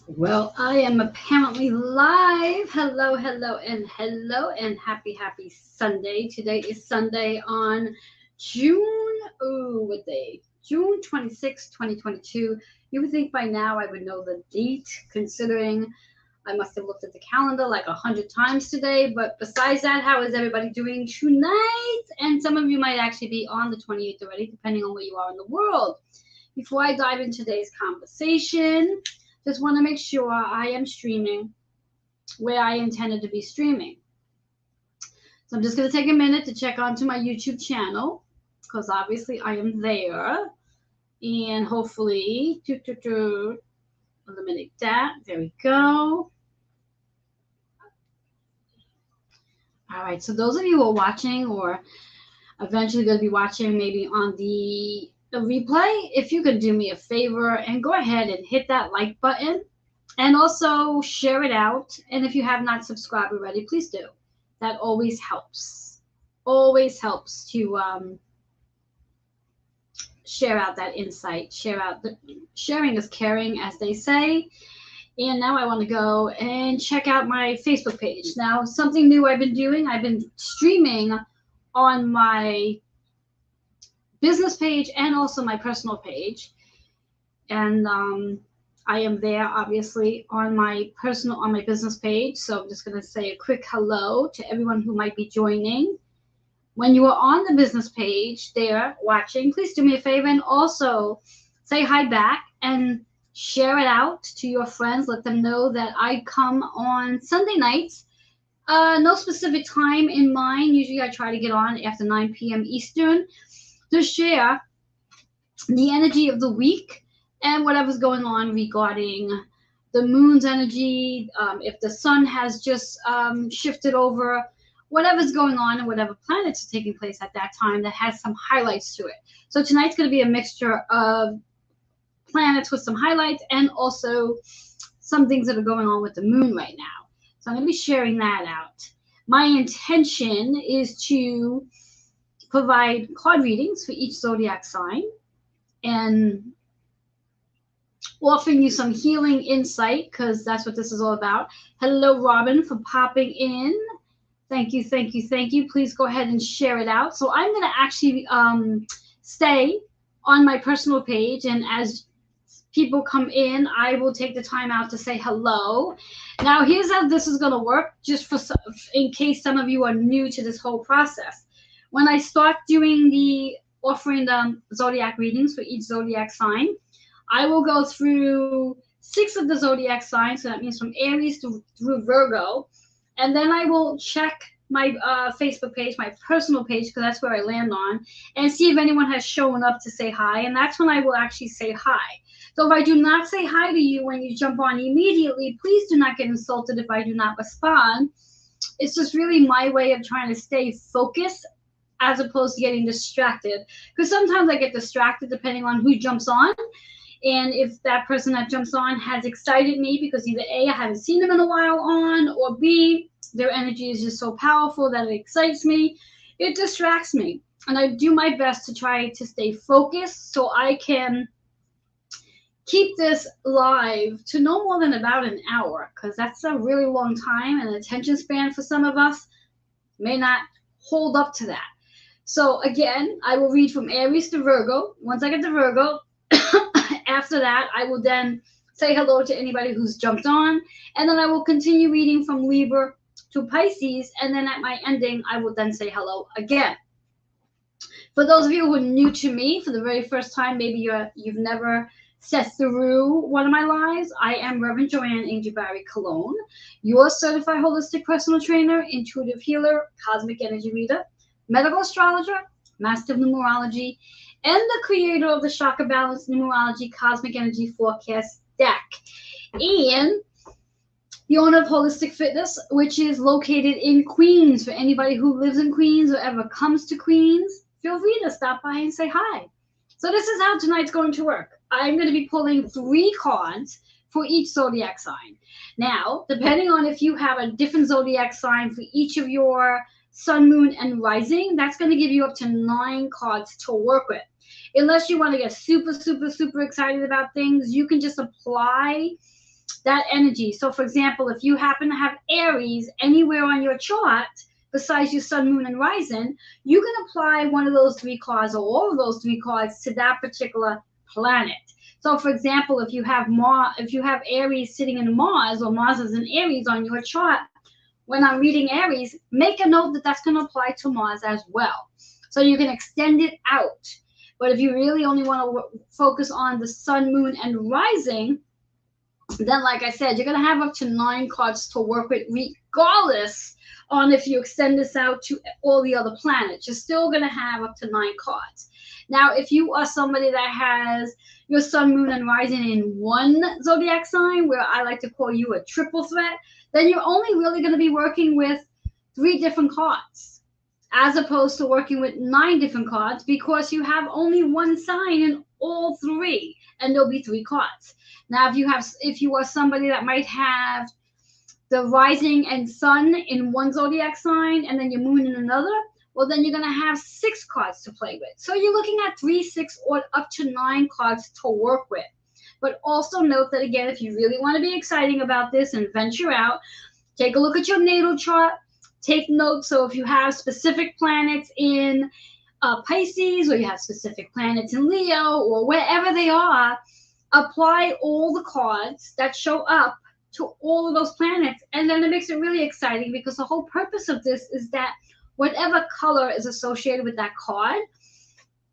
Well, I am apparently live. Hello, hello, and happy Sunday. Today is Sunday on June, what day? June 26, 2022. You would think by now I would know the date, considering I must have looked at the calendar like 100 times today. But besides that, how is everybody doing tonight? And some of you might actually be on the 28th already, depending on where you are in the world. Before I dive into today's conversation, just want to make sure I am streaming where I intended to be streaming. So I'm just going to take a minute to check onto my YouTube channel because obviously I am there. And hopefully, eliminate that. There we go. All right, so those of you who are watching or eventually going to be watching maybe on the replay, if you could do me a favor and go ahead and hit that like button and also share it out. And if you have not subscribed already, please do. That always helps. Always helps to share out that insight. Sharing is caring, as they say. And now I want to go and check out my Facebook page. Now, something new I've been doing, I've been streaming on my business page and also my personal page. And I am there obviously on my business page. So I'm just going to say a quick hello to everyone who might be joining. When you are on the business page there watching, please do me a favor and also say hi back and share it out to your friends. Let them know that I come on Sunday nights. No specific time in mind. Usually I try to get on after 9 p.m. Eastern to share the energy of the week and whatever's going on regarding the moon's energy, if the sun has just shifted over, whatever's going on and whatever planets are taking place at that time that has some highlights to it. So tonight's going to be a mixture of planets with some highlights and also some things that are going on with the moon right now. So I'm going to be sharing that out. My intention is to provide card readings for each zodiac sign and offering you some healing insight because that's what this is all about. Hello, Robin, for popping in. Thank you, thank you, thank you. Please go ahead and share it out. So I'm going to actually stay on my personal page, and as people come in, I will take the time out to say hello. Now, here's how this is going to work, just for in case some of you are new to this whole process. When I start doing offering the zodiac readings for each zodiac sign, I will go through 6 of the zodiac signs, so that means from Aries through Virgo, and then I will check my Facebook page, my personal page, because that's where I land on, and see if anyone has shown up to say hi, and that's when I will actually say hi. So if I do not say hi to you when you jump on immediately, please do not get insulted if I do not respond. It's just really my way of trying to stay focused as opposed to getting distracted, because sometimes I get distracted depending on who jumps on. And if that person that jumps on has excited me because either A, I haven't seen them in a while on, or B, their energy is just so powerful that it excites me, it distracts me. And I do my best to try to stay focused so I can keep this live to no more than about an hour, because that's a really long time, and attention span for some of us may not hold up to that. So again, I will read from Aries to Virgo. Once I get to Virgo, after that, I will then say hello to anybody who's jumped on, and then I will continue reading from Libra to Pisces, and then at my ending, I will then say hello again. For those of you who are new to me for the very first time, maybe you've never sat through one of my lives, I am Reverend Joanne Angel Barry Cologne, your certified holistic personal trainer, intuitive healer, cosmic energy reader, medical astrologer, master of numerology, and the creator of the Chakra Balance Numerology Cosmic Energy Forecast deck, and the owner of Holistic Fitness, which is located in Queens. For anybody who lives in Queens or ever comes to Queens, feel free to stop by and say hi. So this is how tonight's going to work. I'm going to be pulling 3 cards for each zodiac sign. Now, depending on if you have a different zodiac sign for each of your sun, moon, and rising, that's going to give you up to 9 cards to work with. Unless you want to get super, super, super excited about things, you can just apply that energy. So for example, if you happen to have Aries anywhere on your chart besides your sun, moon, and rising, you can apply one of those 3 cards or all of those 3 cards to that particular planet. So for example, if you have Aries sitting in Mars, or Mars is in Aries on your chart, when I'm reading Aries, make a note that that's going to apply to Mars as well. So you can extend it out. But if you really only want to focus on the sun, moon, and rising, then like I said, you're going to have up to 9 cards to work with, regardless on if you extend this out to all the other planets. You're still going to have up to 9 cards. Now, if you are somebody that has your sun, moon, and rising in one zodiac sign, where I like to call you a triple threat, then you're only really going to be working with 3 different cards, as opposed to working with 9 different cards, because you have only one sign in all 3, and there'll be 3 cards. Now, if you are somebody that might have the rising and sun in one zodiac sign and then your moon in another, well, then you're going to have 6 cards to play with. So you're looking at 3, 6, or up to 9 cards to work with. But also note that, again, if you really want to be exciting about this and venture out, take a look at your natal chart, take notes. So if you have specific planets in Pisces, or you have specific planets in Leo, or wherever they are, apply all the cards that show up to all of those planets. And then it makes it really exciting, because the whole purpose of this is that whatever color is associated with that card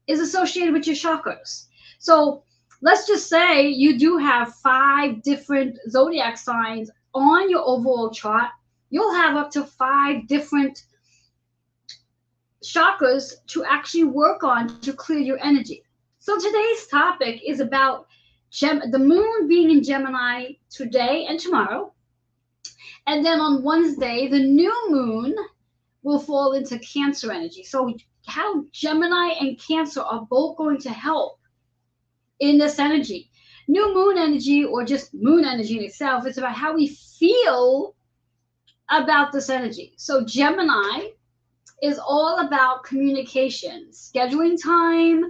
is associated with your chakras. So let's just say you do have 5 different zodiac signs on your overall chart. You'll have up to 5 different chakras to actually work on to clear your energy. So today's topic is about the moon being in Gemini today and tomorrow. And then on Wednesday, the new moon will fall into Cancer energy. So how Gemini and Cancer are both going to help in this energy. New moon energy, or just moon energy in itself, is about how we feel about this energy. So Gemini is all about communication, scheduling time,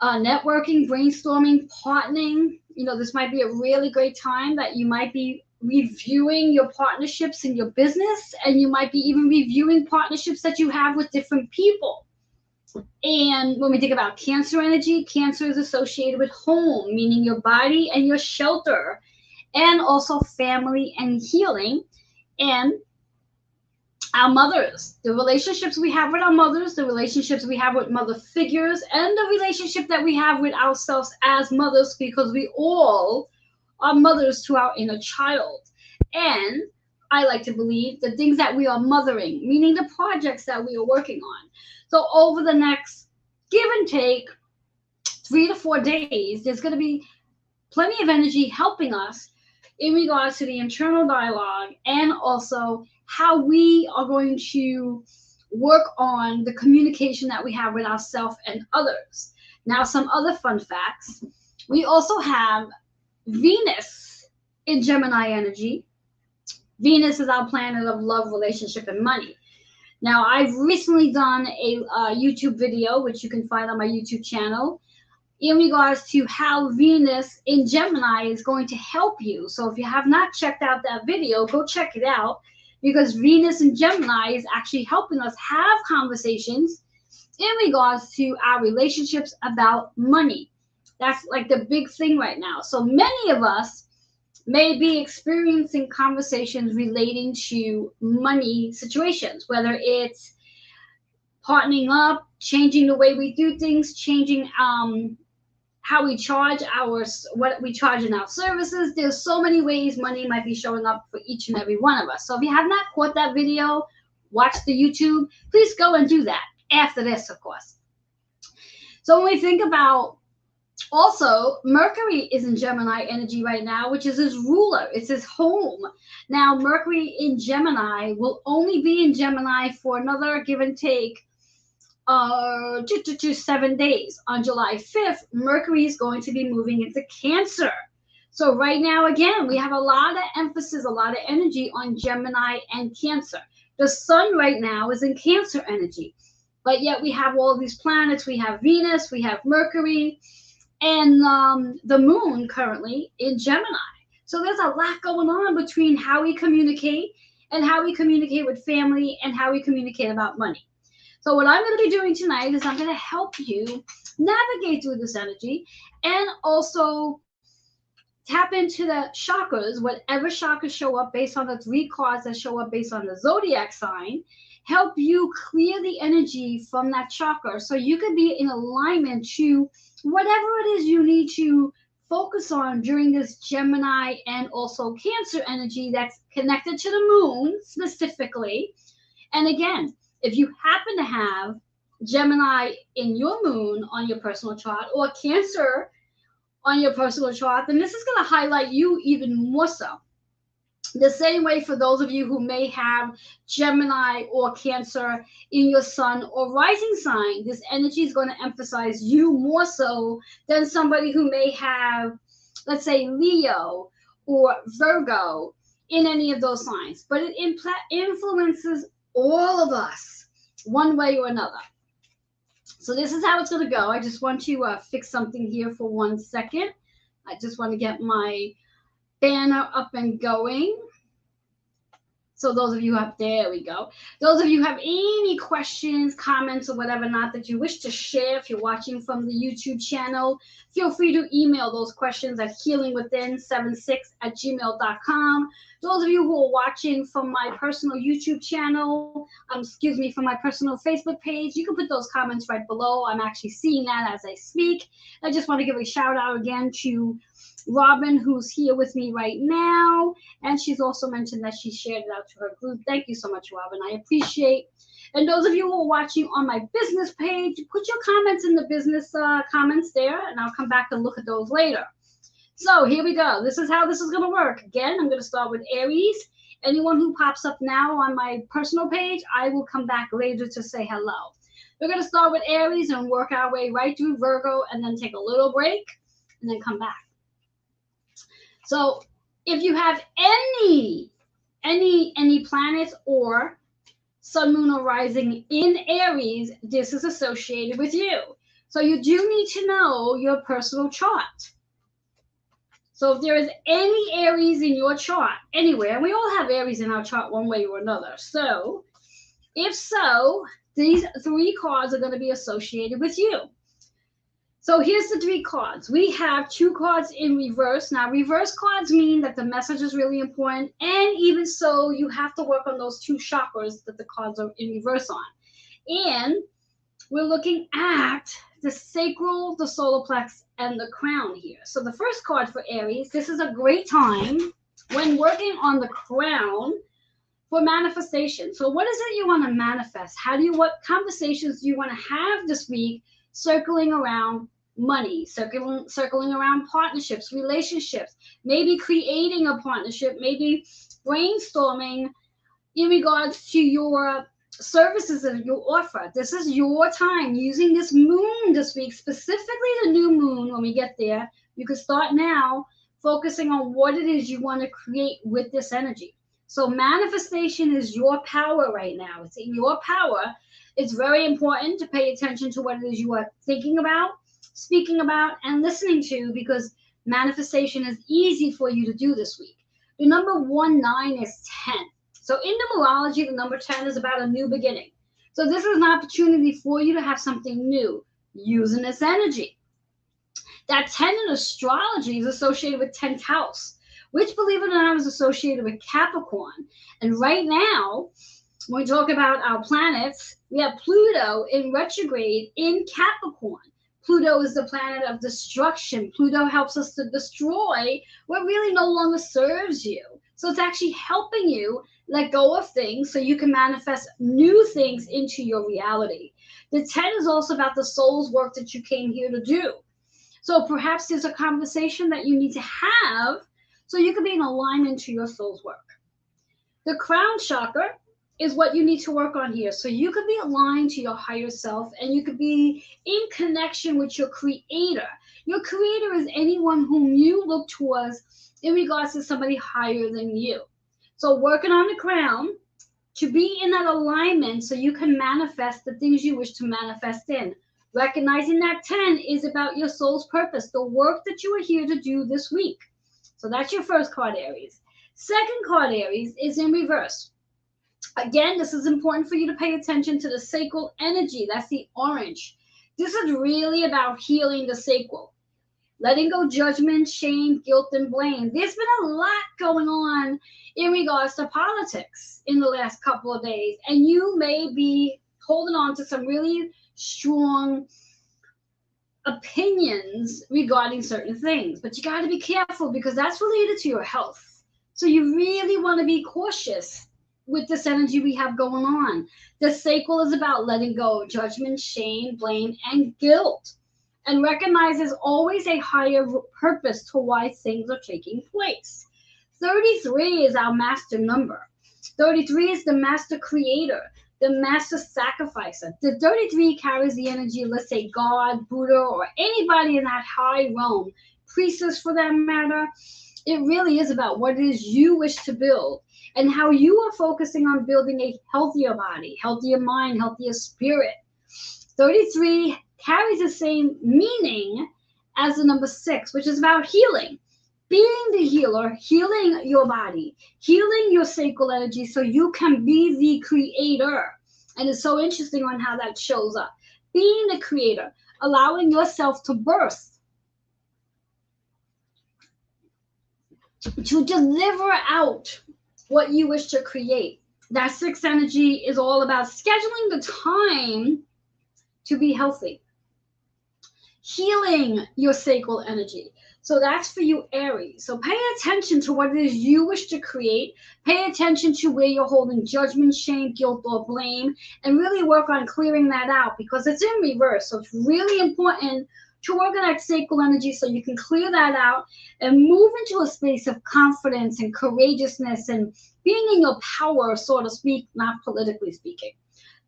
networking, brainstorming, partnering. This might be a really great time that you might be reviewing your partnerships in your business, and you might be even reviewing partnerships that you have with different people. And when we think about Cancer energy, Cancer is associated with home, meaning your body and your shelter, and also family and healing, and our mothers, the relationships we have with our mothers, the relationships we have with mother figures, and the relationship that we have with ourselves as mothers, because we all are mothers to our inner child. And I like to believe the things that we are mothering, meaning the projects that we are working on. So over the next, give and take, 3 to 4 days, there's going to be plenty of energy helping us in regards to the internal dialogue, and also how we are going to work on the communication that we have with ourselves and others. Now, some other fun facts. We also have Venus in Gemini energy. Venus is our planet of love, relationship, and money. Now, I've recently done a YouTube video, which you can find on my YouTube channel, in regards to how Venus in Gemini is going to help you. So if you have not checked out that video, go check it out, because Venus in Gemini is actually helping us have conversations in regards to our relationships about money. That's like the big thing right now. So many of us may be experiencing conversations relating to money situations, whether it's partnering up, changing the way we do things, changing how we charge what we charge in our services. There's so many ways money might be showing up for each and every one of us. So if you have not caught that video, watch the YouTube. Please go and do that after this, of course. So when we think about, also, Mercury is in Gemini energy right now, which is his ruler. It's his home. Now, Mercury in Gemini will only be in Gemini for another, give and take, 7 days. On July 5th, Mercury is going to be moving into Cancer. So right now, again, we have a lot of emphasis, a lot of energy on Gemini and Cancer. The sun right now is in Cancer energy, but yet we have all these planets. We have Venus, we have Mercury, and the moon currently in Gemini. So there's a lot going on between how we communicate and how we communicate with family and how we communicate about money. So what I'm going to be doing tonight is I'm going to help you navigate through this energy and also tap into the chakras, whatever chakras show up based on the 3 cards that show up based on the zodiac sign, help you clear the energy from that chakra so you can be in alignment to whatever it is you need to focus on during this Gemini and also Cancer energy that's connected to the moon specifically. And again, if you happen to have Gemini in your moon on your personal chart or Cancer on your personal chart, then this is going to highlight you even more so. The same way for those of you who may have Gemini or Cancer in your sun or rising sign, this energy is going to emphasize you more so than somebody who may have, let's say, Leo or Virgo in any of those signs. But it influences all of us one way or another. So this is how it's going to go. I just want to fix something here for 1 second. I just want to get my banner up and going. So those of you have, there we go. Those of you who have any questions, comments, or whatever not that you wish to share, if you're watching from the YouTube channel, feel free to email those questions at healingwithin76@gmail.com. Those of you who are watching from my personal YouTube channel, from my personal Facebook page, you can put those comments right below. I'm actually seeing that as I speak. I just want to give a shout out again to Robin, who's here with me right now, and she's also mentioned that she shared it out to her group. Thank you so much, Robin. I appreciate. And those of you who are watching on my business page, put your comments in the business comments there, and I'll come back and look at those later. So here we go. This is how this is going to work. Again, I'm going to start with Aries. Anyone who pops up now on my personal page, I will come back later to say hello. We're going to start with Aries and work our way right through Virgo, and then take a little break, and then come back. So if you have any planets or sun, moon, or rising in Aries, this is associated with you. So you do need to know your personal chart. So if there is any Aries in your chart anywhere, and we all have Aries in our chart one way or another. So if so, these 3 cards are going to be associated with you. So here's the 3 cards. We have 2 cards in reverse. Now, reverse cards mean that the message is really important. And even so, you have to work on those 2 chakras that the cards are in reverse on. And we're looking at the sacral, the solar plex, and the crown here. So the first card for Aries, this is a great time when working on the crown for manifestation. So what is it you want to manifest? What conversations do you want to have this week circling around money, circling around partnerships, relationships, maybe creating a partnership, maybe brainstorming in regards to your services that you offer. This is your time using this moon this week, specifically the new moon. When we get there, you can start now focusing on what it is you want to create with this energy. So manifestation is your power right now. It's in your power. It's very important to pay attention to what it is you are thinking about, speaking about, and listening to, because manifestation is easy for you to do this week. The number 19 is 10. So in numerology, the number 10 is about a new beginning. So this is an opportunity for you to have something new using this energy. That 10 in astrology is associated with 10th house, which, believe it or not, is associated with Capricorn. And right now, when we talk about our planets, we have Pluto in retrograde in Capricorn. Pluto is the planet of destruction. Pluto helps us to destroy what really no longer serves you. So it's actually helping you let go of things so you can manifest new things into your reality. The 10 is also about the soul's work that you came here to do. So perhaps there's a conversation that you need to have so you can be in alignment to your soul's work. The crown chakra is what you need to work on here. So you could be aligned to your higher self, and you could be in connection with your creator. Your creator is anyone whom you look towards in regards to somebody higher than you. So working on the crown to be in that alignment so you can manifest the things you wish to manifest in. Recognizing that 10 is about your soul's purpose, the work that you are here to do this week. So that's your first card, Aries. Second card, Aries, is in reverse. Again, this is important for you to pay attention to the sacral energy. That's the orange. This is really about healing the sacral. Letting go judgment, shame, guilt, and blame. There's been a lot going on in regards to politics in the last couple of days, and you may be holding on to some really strong opinions regarding certain things. But you got to be careful because that's related to your health. So you really want to be cautious with this energy we have going on. The sacral is about letting go of judgment, shame, blame, and guilt. And recognize there's always a higher purpose to why things are taking place. 33 is our master number. 33 is the master creator, the master sacrificer. The 33 carries the energy of, let's say, God, Buddha, or anybody in that high realm, priestess for that matter. It really is about what it is you wish to build and how you are focusing on building a healthier body, healthier mind, healthier spirit. 33 carries the same meaning as the number 6, which is about healing. Being the healer, healing your body, healing your sacral energy so you can be the creator. And it's so interesting on how that shows up. Being the creator, allowing yourself to birth, to deliver out what you wish to create. That 6 energy is all about scheduling the time to be healthy. Healing your sacral energy. So that's for you, Aries. So pay attention to what it is you wish to create. Pay attention to where you're holding judgment, shame, guilt, or blame, and really work on clearing that out because it's in reverse. So it's really important to work on that sacral energy so you can clear that out and move into a space of confidence and courageousness and being in your power, so to speak, not politically speaking.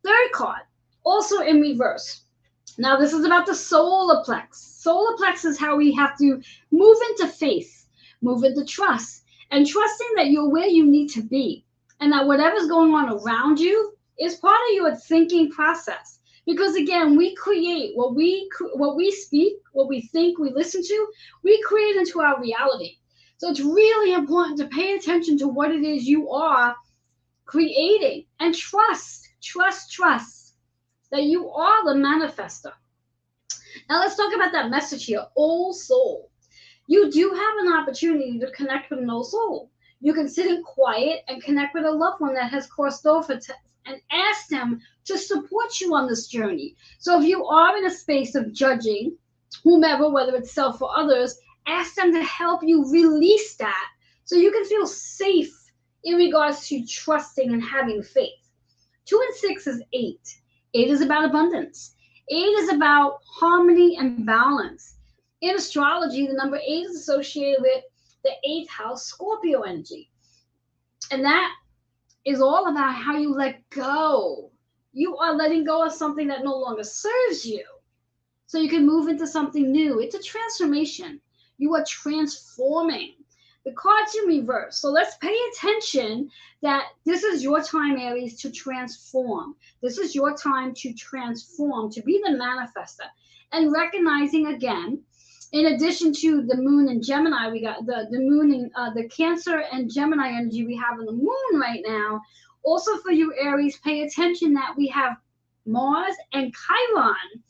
Third card, also in reverse. Now, this is about the solar plex. Solar plex is how we have to move into faith, move into trust, and trusting that you're where you need to be and that whatever's going on around you is part of your thinking process. Because again, we create what we speak, what we think, we listen to, we create into our reality. So it's really important to pay attention to what it is you are creating and trust that you are the manifester. Now let's talk about that message here, old soul. You do have an opportunity to connect with an old soul. You can sit in quiet and connect with a loved one that has crossed over and ask them to support you on this journey. So if you are in a space of judging whomever, whether it's self or others, ask them to help you release that so you can feel safe in regards to trusting and having faith. 2 and 6 is 8. 8 is about abundance. 8 is about harmony and balance. In astrology, the number 8 is associated with the 8th house Scorpio energy. And that is all about how you let go. You are letting go of something that no longer serves you so you can move into something new. It's a transformation. You are transforming. The card's in reverse. So let's pay attention that this is your time, Aries, to transform. This is your time to transform, to be the manifester. And recognizing again, in addition to the moon and Gemini, we got the moon and the Cancer and Gemini energy we have in the moon right now. Also for you, Aries, pay attention that we have Mars and Chiron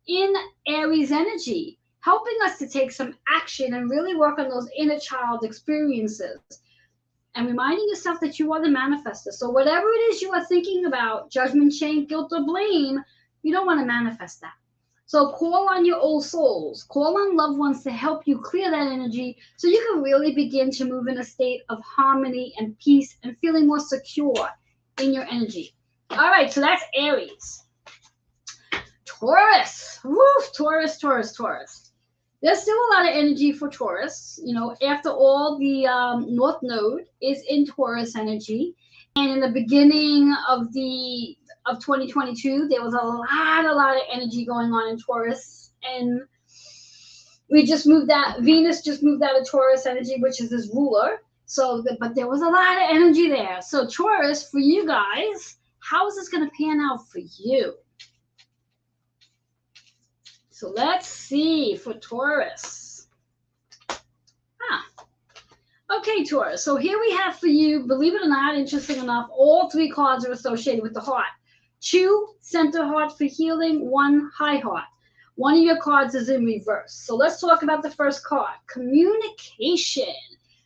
in Aries energy, helping us to take some action and really work on those inner child experiences and reminding yourself that you are the manifester. So whatever it is you are thinking about, judgment, shame, guilt, or blame, you don't want to manifest that. So call on your old souls, call on loved ones to help you clear that energy so you can really begin to move in a state of harmony and peace and feeling more secure in your energy. All right, so that's Aries. Taurus. Woof, Taurus. There's still a lot of energy for Taurus. You know, after all, the North Node is in Taurus energy. And in the beginning of 2022, there was a lot of energy going on in Taurus. And we just moved that, Venus just moved out of Taurus energy, which is this ruler. But there was a lot of energy there. So Taurus, for you guys, how is this going to pan out for you? So let's see for Taurus. Okay, Taurus. So here we have for you, believe it or not, interesting enough, all three cards are associated with the heart. Two, center heart for healing, one, high heart. One of your cards is in reverse. So let's talk about the first card, communication.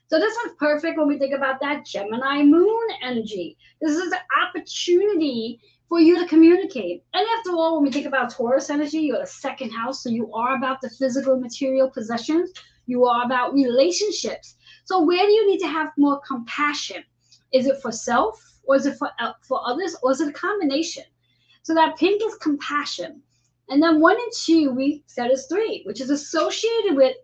So this one's perfect when we think about that Gemini moon energy. This is an opportunity for you to communicate. And after all, when we think about Taurus energy, you're the second house. So you are about the physical material possessions. You are about relationships. So where do you need to have more compassion? Is it for self, or is it for others, or is it a combination? So that pink is compassion. And then 1 and 2, we said is 3, which is associated with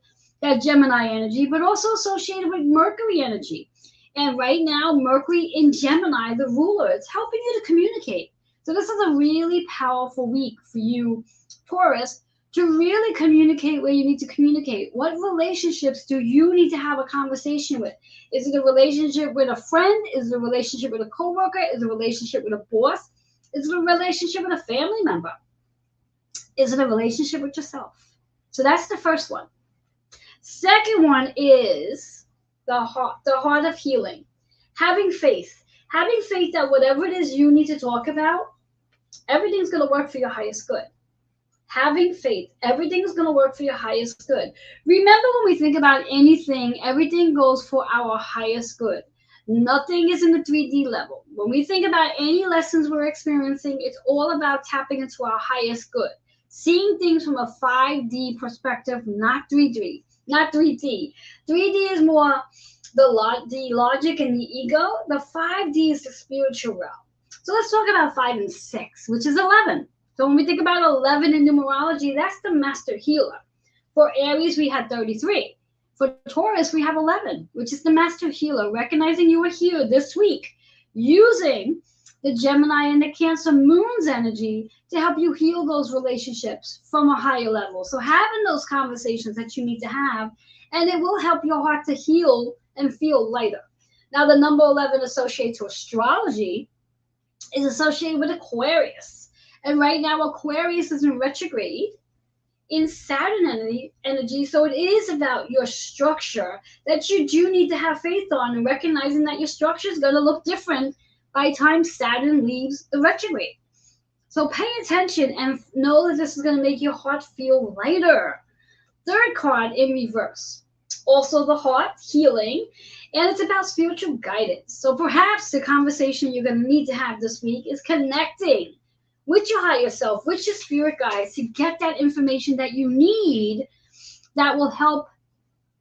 that Gemini energy, but also associated with Mercury energy. And right now, Mercury in Gemini, the ruler, it's helping you to communicate. So this is a really powerful week for you, Taurus, to really communicate where you need to communicate. What relationships do you need to have a conversation with? Is it a relationship with a friend? Is it a relationship with a coworker? Is it a relationship with a boss? Is it a relationship with a family member? Is it a relationship with yourself? So that's the first one. Second one is the heart of healing. Having faith. Having faith that whatever it is you need to talk about, everything's going to work for your highest good. Having faith, everything's going to work for your highest good. Remember, when we think about anything, everything goes for our highest good. Nothing is in the 3D level. When we think about any lessons we're experiencing, it's all about tapping into our highest good. Seeing things from a 5D perspective, not 3D. Not 3D. 3D is more the logic and the ego. The 5D is the spiritual realm. So let's talk about 5 and 6, which is 11. So when we think about 11 in numerology, that's the master healer. For Aries, we had 33. For Taurus, we have 11, which is the master healer, recognizing you are here this week, using the Gemini and the Cancer moon's energy to help you heal those relationships from a higher level. So having those conversations that you need to have, and it will help your heart to heal and feel lighter. Now, the number 11 associated to astrology is associated with Aquarius. And right now, Aquarius is in retrograde in Saturn energy. So it is about your structure that you do need to have faith on, and recognizing that your structure is going to look different by the time Saturn leaves the retrograde. So pay attention and know that this is going to make your heart feel lighter. Third card in reverse. Also the heart, healing, and it's about spiritual guidance. So perhaps the conversation you're going to need to have this week is connecting with your higher self, with your spirit guides, to get that information that you need that will help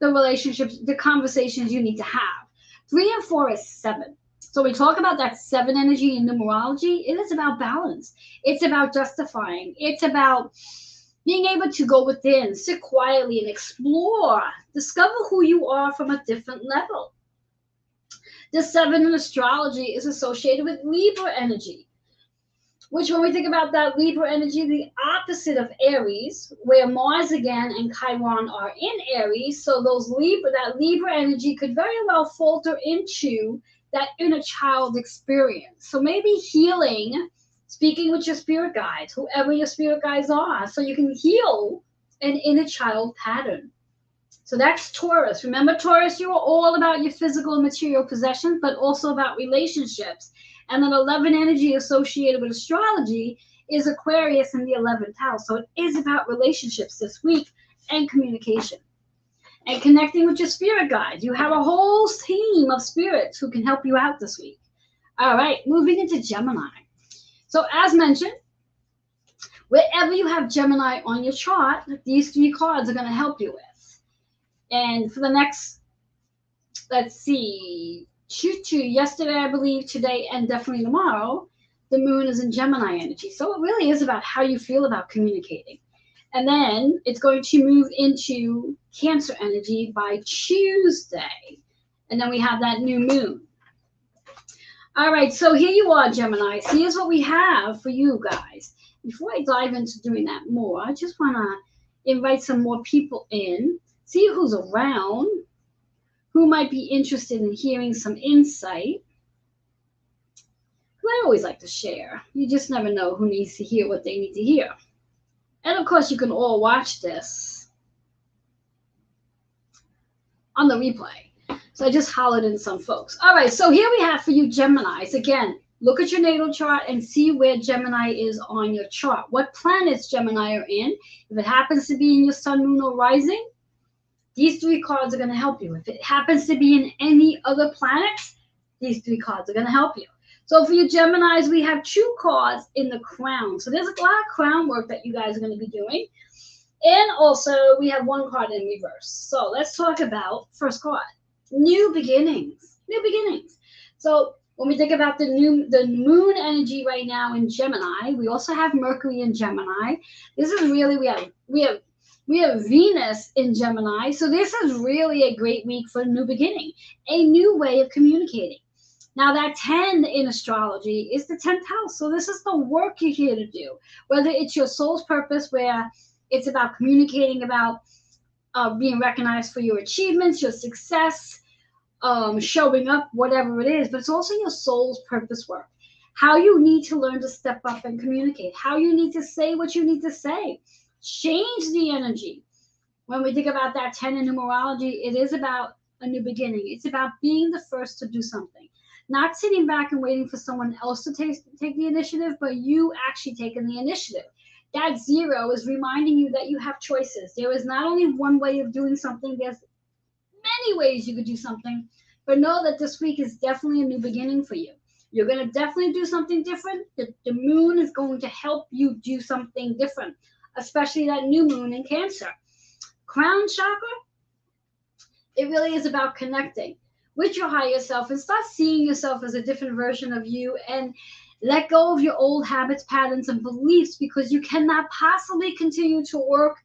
the relationships, the conversations you need to have. 3 and 4 is 7. So we talk about that 7 energy in numerology. It is about balance. It's about justifying. It's about being able to go within, sit quietly and explore, discover who you are from a different level. The 7 in astrology is associated with Libra energy, which when we think about that Libra energy, the opposite of Aries, where Mars again and Chiron are in Aries. So that Libra energy could very well falter into that inner child experience. So maybe healing, speaking with your spirit guides, whoever your spirit guides are, so you can heal an inner child pattern. So that's Taurus. Remember, Taurus, you are all about your physical and material possessions, but also about relationships. And then 11 energy associated with astrology is Aquarius in the 11th house. So it is about relationships this week and communication and connecting with your spirit guides. You have a whole team of spirits who can help you out this week. All right, moving into Gemini. So as mentioned, wherever you have Gemini on your chart, these 3 cards are going to help you with. And for the next, let's see, yesterday, I believe, today, and definitely tomorrow, the moon is in Gemini energy. So it really is about how you feel about communicating. And then it's going to move into Cancer energy by Tuesday. And then we have that new moon. All right, so here you are, Gemini. So here's what we have for you guys. Before I dive into doing that more, I just want to invite some more people in, see who's around, who might be interested in hearing some insight. I always like to share. You just never know who needs to hear what they need to hear. And of course, you can all watch this on the replay. So I just hollered in some folks. All right, so here we have for you Geminis. Again, look at your natal chart and see where Gemini is on your chart. What planets Gemini are in. If it happens to be in your sun, moon, or rising, these three cards are going to help you. If it happens to be in any other planets, these three cards are going to help you. So for you Geminis, we have two cards in the crown. So there's a lot of crown work that you guys are going to be doing. And also we have one card in reverse. So let's talk about first card. New beginnings. New beginnings. So when we think about the moon energy right now in Gemini, we also have Mercury in Gemini. This is really we have Venus in Gemini. So this is really a great week for a new beginning, a new way of communicating. Now that 10 in astrology is the 10th house. So this is the work you're here to do, whether it's your soul's purpose, where it's about communicating about being recognized for your achievements, your success, showing up, whatever it is, but it's also your soul's purpose work. How you need to learn to step up and communicate, how you need to say what you need to say, change the energy. When we think about that 10 in numerology, it is about a new beginning. It's about being the first to do something, not sitting back and waiting for someone else to take the initiative, but you actually taking the initiative. That 0 is reminding you that you have choices. There is not only one way of doing something, there's many ways you could do something, but know that this week is definitely a new beginning for you. You're going to definitely do something different. The moon is going to help you do something different, especially that new moon in Cancer. Crown chakra, it really is about connecting with your higher self and start seeing yourself as a different version of you, and let go of your old habits, patterns, and beliefs, because you cannot possibly continue to work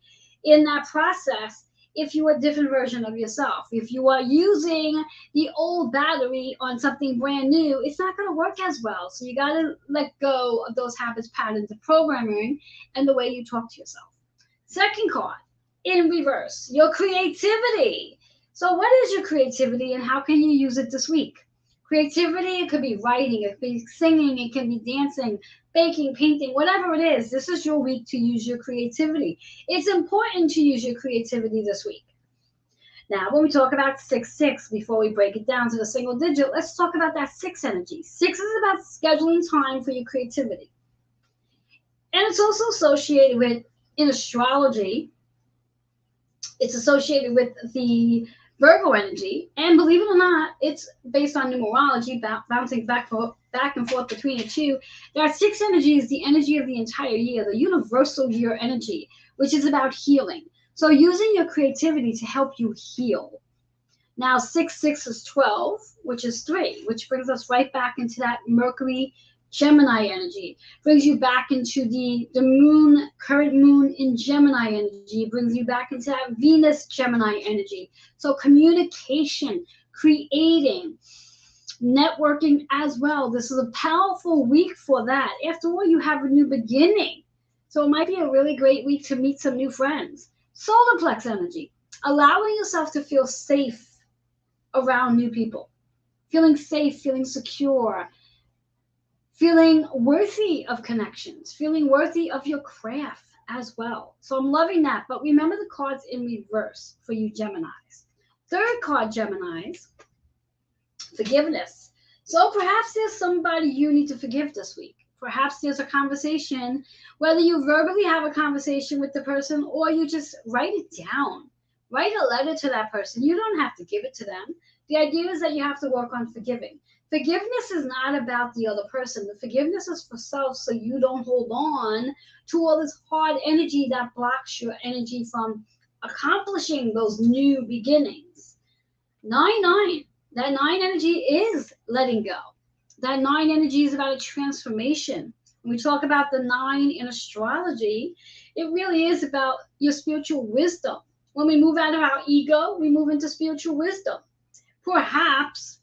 in that process if you are a different version of yourself. If you are using the old battery on something brand new, it's not going to work as well. So you got to let go of those habits, patterns, and programming and the way you talk to yourself. Second card, in reverse, your creativity. So what is your creativity and how can you use it this week? Creativity, it could be writing, it could be singing, it can be dancing, baking, painting, whatever it is. This is your week to use your creativity. It's important to use your creativity this week. Now, when we talk about 6-6, before we break it down to the single digit, let's talk about that 6 energy. 6 is about scheduling time for your creativity. And it's also associated with, in astrology, it's associated with the Virgo energy, and believe it or not, it's based on numerology, bouncing back and forth between the two. That 6 energy is the energy of the entire year, the universal year energy, which is about healing. So using your creativity to help you heal. Now 6-6 is 12, which is 3, which brings us right back into that Mercury Gemini energy. Brings you back into the moon, current moon in Gemini energy. Brings you back into that Venus Gemini energy. So communication, creating, networking as well. This is a powerful week for that. After all, you have a new beginning. So it might be a really great week to meet some new friends. Solar plex energy, allowing yourself to feel safe around new people. Feeling safe, feeling secure, feeling worthy of connections, feeling worthy of your craft as well. So I'm loving that. But remember the cards in reverse for you Geminis. Third card, Geminis, forgiveness. So perhaps there's somebody you need to forgive this week. Perhaps there's a conversation, whether you verbally have a conversation with the person or you just write it down. Write a letter to that person. You don't have to give it to them. The idea is that you have to work on forgiving. Forgiveness is not about the other person. The forgiveness is for self, so you don't hold on to all this hard energy that blocks your energy from accomplishing those new beginnings. 9-9. That 9 energy is letting go. That 9 energy is about a transformation. When we talk about the 9 in astrology, it really is about your spiritual wisdom. When we move out of our ego, we move into spiritual wisdom. Perhaps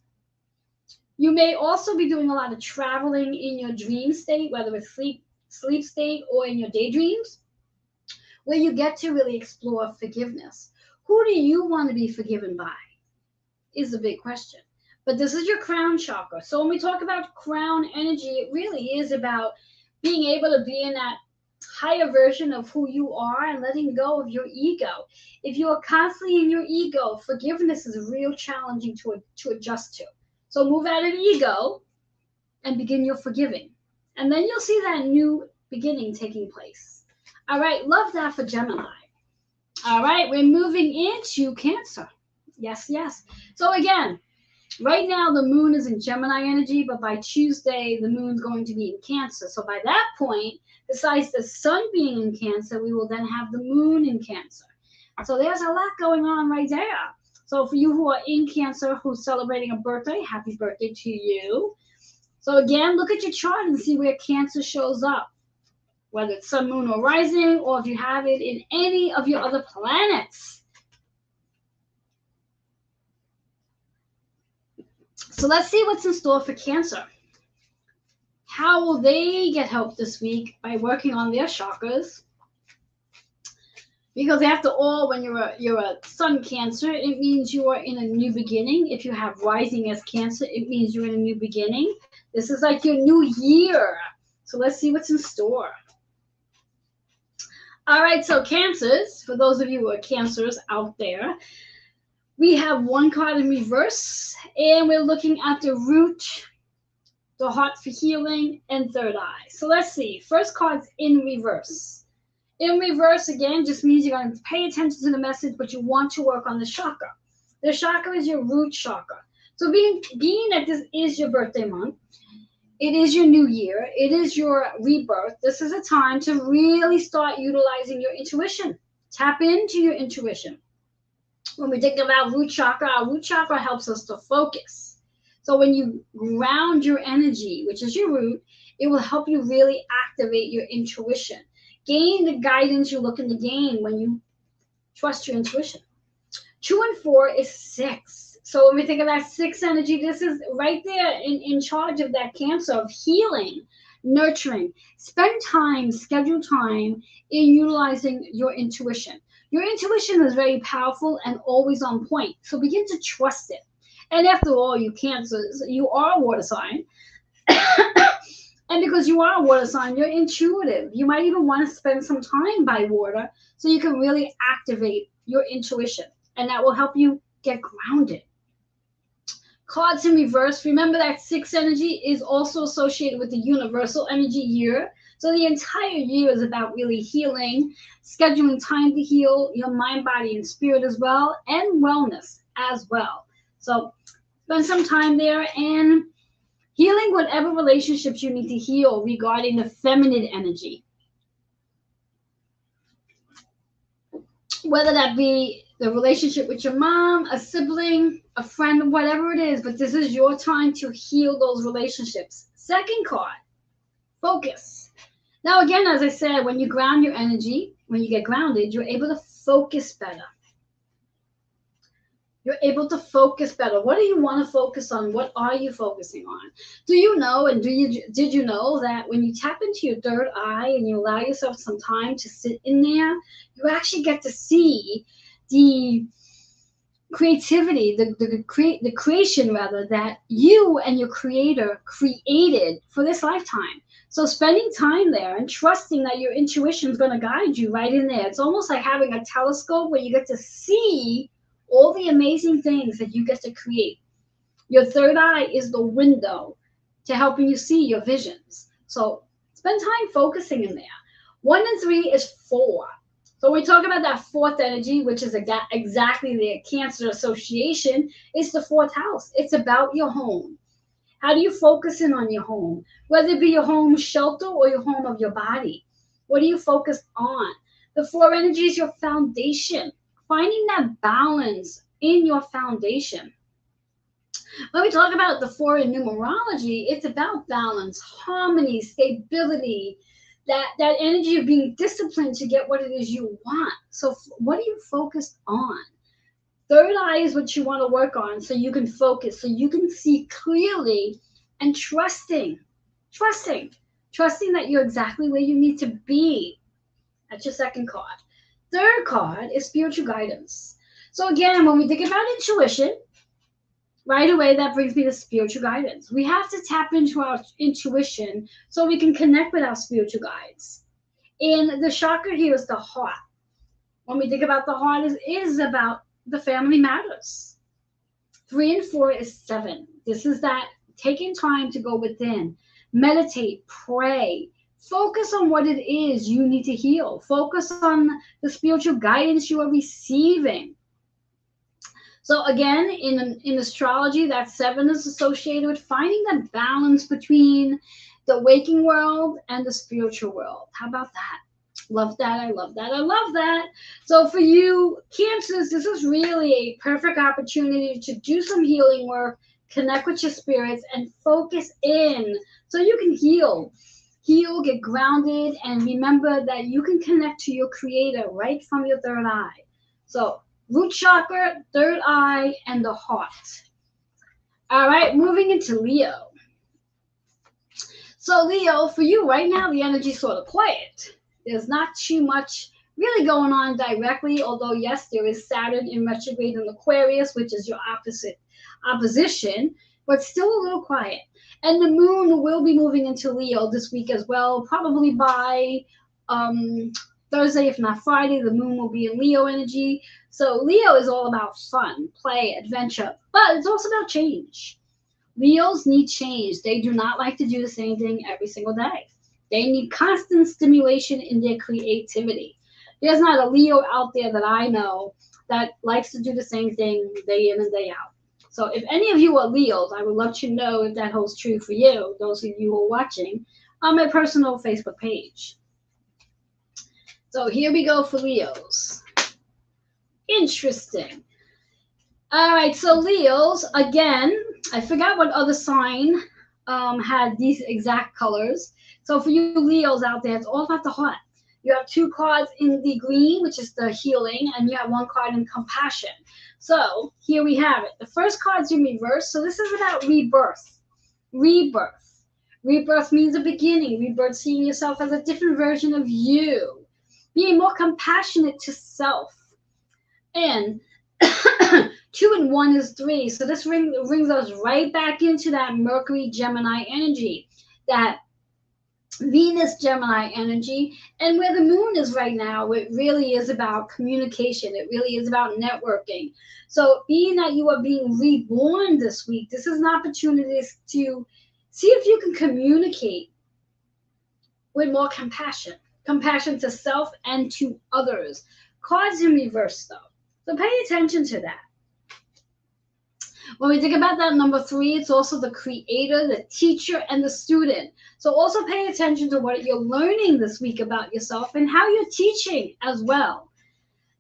you may also be doing a lot of traveling in your dream state, whether it's sleep state or in your daydreams, where you get to really explore forgiveness. Who do you want to be forgiven by is the big question. But this is your crown chakra. So when we talk about crown energy, it really is about being able to be in that higher version of who you are and letting go of your ego. If you are constantly in your ego, forgiveness is real challenging to adjust to. So move out of ego and begin your forgiving. And then you'll see that new beginning taking place. All right, love that for Gemini. All right, we're moving into Cancer. Yes, yes. So again, right now the moon is in Gemini energy, but by Tuesday the moon's going to be in Cancer. So by that point, besides the sun being in Cancer, we will then have the moon in Cancer. So there's a lot going on right there. So for you who are in Cancer, who's celebrating a birthday, happy birthday to you. So again, look at your chart and see where Cancer shows up, whether it's sun, moon, or rising, or if you have it in any of your other planets. So let's see what's in store for Cancer. How will they get help this week? By working on their chakras. Because after all, when you're a sun Cancer, it means you are in a new beginning. If you have rising as Cancer, it means you're in a new beginning. This is like your new year. So let's see what's in store. All right, so Cancers, for those of you who are Cancers out there, we have one card in reverse, and we're looking at the root, the heart for healing, and third eye. So let's see. First card's in reverse. In reverse, again, just means you're going to pay attention to the message, but you want to work on the chakra. The chakra is your root chakra. So being that this is your birthday month, it is your new year, it is your rebirth, this is a time to really start utilizing your intuition. Tap into your intuition. When we think about root chakra, our root chakra helps us to focus. So when you ground your energy, which is your root, it will help you really activate your intuition. Gain the guidance you're looking to gain when you trust your intuition. 2 and 4 is 6. So when we think of that 6 energy, this is right there in charge of that Cancer of healing, nurturing. Spend time, schedule time in utilizing your intuition. Your intuition is very powerful and always on point. So begin to trust it. And after all, you Cancers, you are a water sign. And because you are a water sign, you're intuitive. You might even want to spend some time by water so you can really activate your intuition. And that will help you get grounded. Cards in reverse. Remember that 6 energy is also associated with the universal energy year. So the entire year is about really healing, scheduling time to heal your mind, body, and spirit as well, and wellness as well. So spend some time there and healing whatever relationships you need to heal regarding the feminine energy. Whether that be the relationship with your mom, a sibling, a friend, whatever it is, but this is your time to heal those relationships. Second card, focus. Now, again, as I said, when you ground your energy, when you get grounded, you're able to focus better. You're able to focus better. What do you want to focus on? What are you focusing on? Do you know, and did you know that when you tap into your third eye and you allow yourself some time to sit in there, you actually get to see the creativity, the creation rather, that you and your creator created for this lifetime. So spending time there and trusting that your intuition is going to guide you right in there. It's almost like having a telescope where you get to see all the amazing things that you get to create. Your third eye is the window to helping you see your visions. So spend time focusing in there. 1 and 3 is 4. So when we talk about that 4th energy, which is exactly the Cancer association, it's the 4th house. It's about your home. How do you focus in on your home? Whether it be your home shelter or your home of your body. What do you focus on? The 4 energy is your foundation. Finding that balance in your foundation. When we talk about the 4 in numerology, it's about balance, harmony, stability, that energy of being disciplined to get what it is you want. So what are you focused on? Third eye is what you want to work on so you can focus, so you can see clearly, and trusting that you're exactly where you need to be. That's your second card. Third card is spiritual guidance. So again, when we think about intuition, right away, that brings me to spiritual guidance. We have to tap into our intuition so we can connect with our spiritual guides. And the chakra here is the heart. When we think about the heart, it is about the family matters. 3 and 4 is 7. This is that taking time to go within, meditate, pray, focus on what it is you need to heal, focus on the spiritual guidance you are receiving. So again, in astrology, that 7 is associated with finding that balance between the waking world and the spiritual world. How about that? Love that. I love that. I love that. So for you Cancers, this is really a perfect opportunity to do some healing work, connect with your spirits, and focus in so you can heal, get grounded, and remember that you can connect to your creator right from your third eye. So root chakra, third eye, and the heart. All right, moving into Leo. So Leo, for you right now, the energy is sort of quiet. There's not too much really going on directly, although yes, there is Saturn in retrograde in Aquarius, which is your opposition, but still a little quiet. And the moon will be moving into Leo this week as well, probably by Thursday, if not Friday. The moon will be in Leo energy. So Leo is all about fun, play, adventure, but it's also about change. Leos need change. They do not like to do the same thing every single day. They need constant stimulation in their creativity. There's not a Leo out there that I know that likes to do the same thing day in and day out. So if any of you are Leos, I would love to know if that holds true for you, those of you who are watching, on my personal Facebook page. So here we go for Leos. Interesting. All right, so Leos, again, I forgot what other sign had these exact colors. So for you Leos out there, it's all about the heart. You have 2 cards in the green, which is the healing, and you have 1 card in compassion. So here we have it. The first card's in reverse. So this is about rebirth. Rebirth. Rebirth means a beginning. Rebirth, seeing yourself as a different version of you. Being more compassionate to self. And 2 and 1 is 3. So this brings us right back into that Mercury Gemini energy, that Venus Gemini energy, and where the moon is right now, it really is about communication. It really is about networking. So being that you are being reborn this week, this is an opportunity to see if you can communicate with more compassion to self and to others. Cards in reverse though, so pay attention to that. When we think about that number 3, it's also the creator, the teacher, and the student. So also pay attention to what you're learning this week about yourself and how you're teaching as well.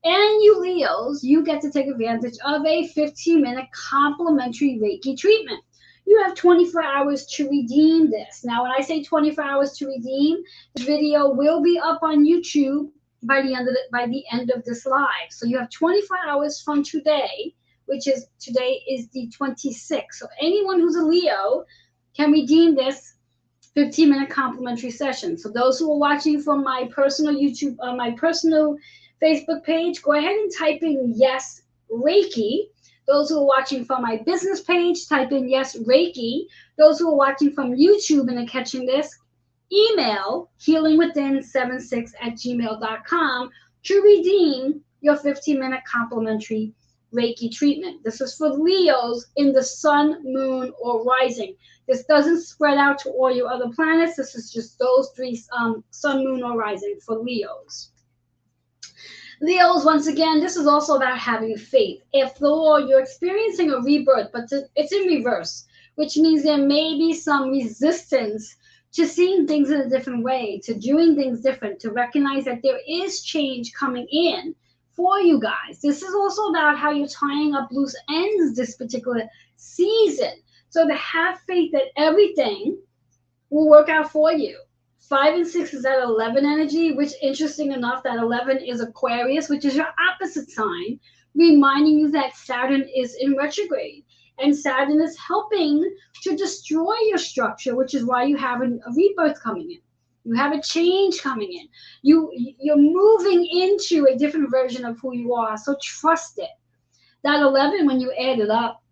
And you Leos, you get to take advantage of a 15-minute complimentary Reiki treatment. You have 24 hours to redeem this. Now, when I say 24 hours to redeem, the video will be up on YouTube by the end of this live. So you have 24 hours from today, today is the 26th. So anyone who's a Leo can redeem this 15-minute complimentary session. So those who are watching from my personal YouTube, my personal Facebook page, go ahead and type in yes Reiki. Those who are watching from my business page, type in yes Reiki. Those who are watching from YouTube and are catching this, email healingwithin76@gmail.com to redeem your 15-minute complimentary Reiki treatment. This is for Leos in the sun, moon, or rising. This doesn't spread out to all your other planets. This is just those 3, sun, moon, or rising for Leos. Leos, once again, this is also about having faith. If though you're experiencing a rebirth, but it's in reverse, which means there may be some resistance to seeing things in a different way, to doing things different, to recognize that there is change coming in for you guys. This is also about how you're tying up loose ends this particular season. So to have faith that everything will work out for you. 5 and 6 is that 11 energy, which interesting enough, that 11 is Aquarius, which is your opposite sign, reminding you that Saturn is in retrograde. And Saturn is helping to destroy your structure, which is why you have a rebirth coming in. You have a change coming in. You're moving into a different version of who you are. So trust it. That 11, when you add it up,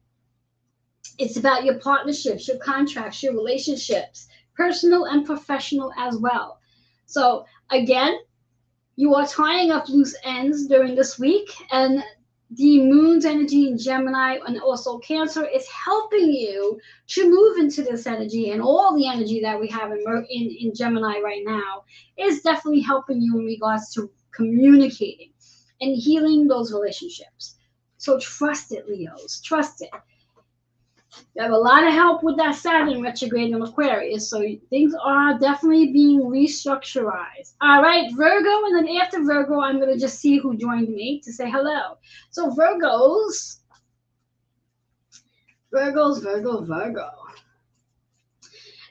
it's about your partnerships, your contracts, your relationships, personal and professional as well. So Again, you are tying up loose ends during this week, and the moon's energy in Gemini and also Cancer is helping you to move into this energy, and all the energy that we have in Gemini right now is definitely helping you in regards to communicating and healing those relationships. So trust it, Leos. Trust it. You have a lot of help with that Saturn retrograde in Aquarius, so things are definitely being restructurized. All right, Virgo, and then after Virgo, I'm going to just see who joined me to say hello. So Virgos. Virgo.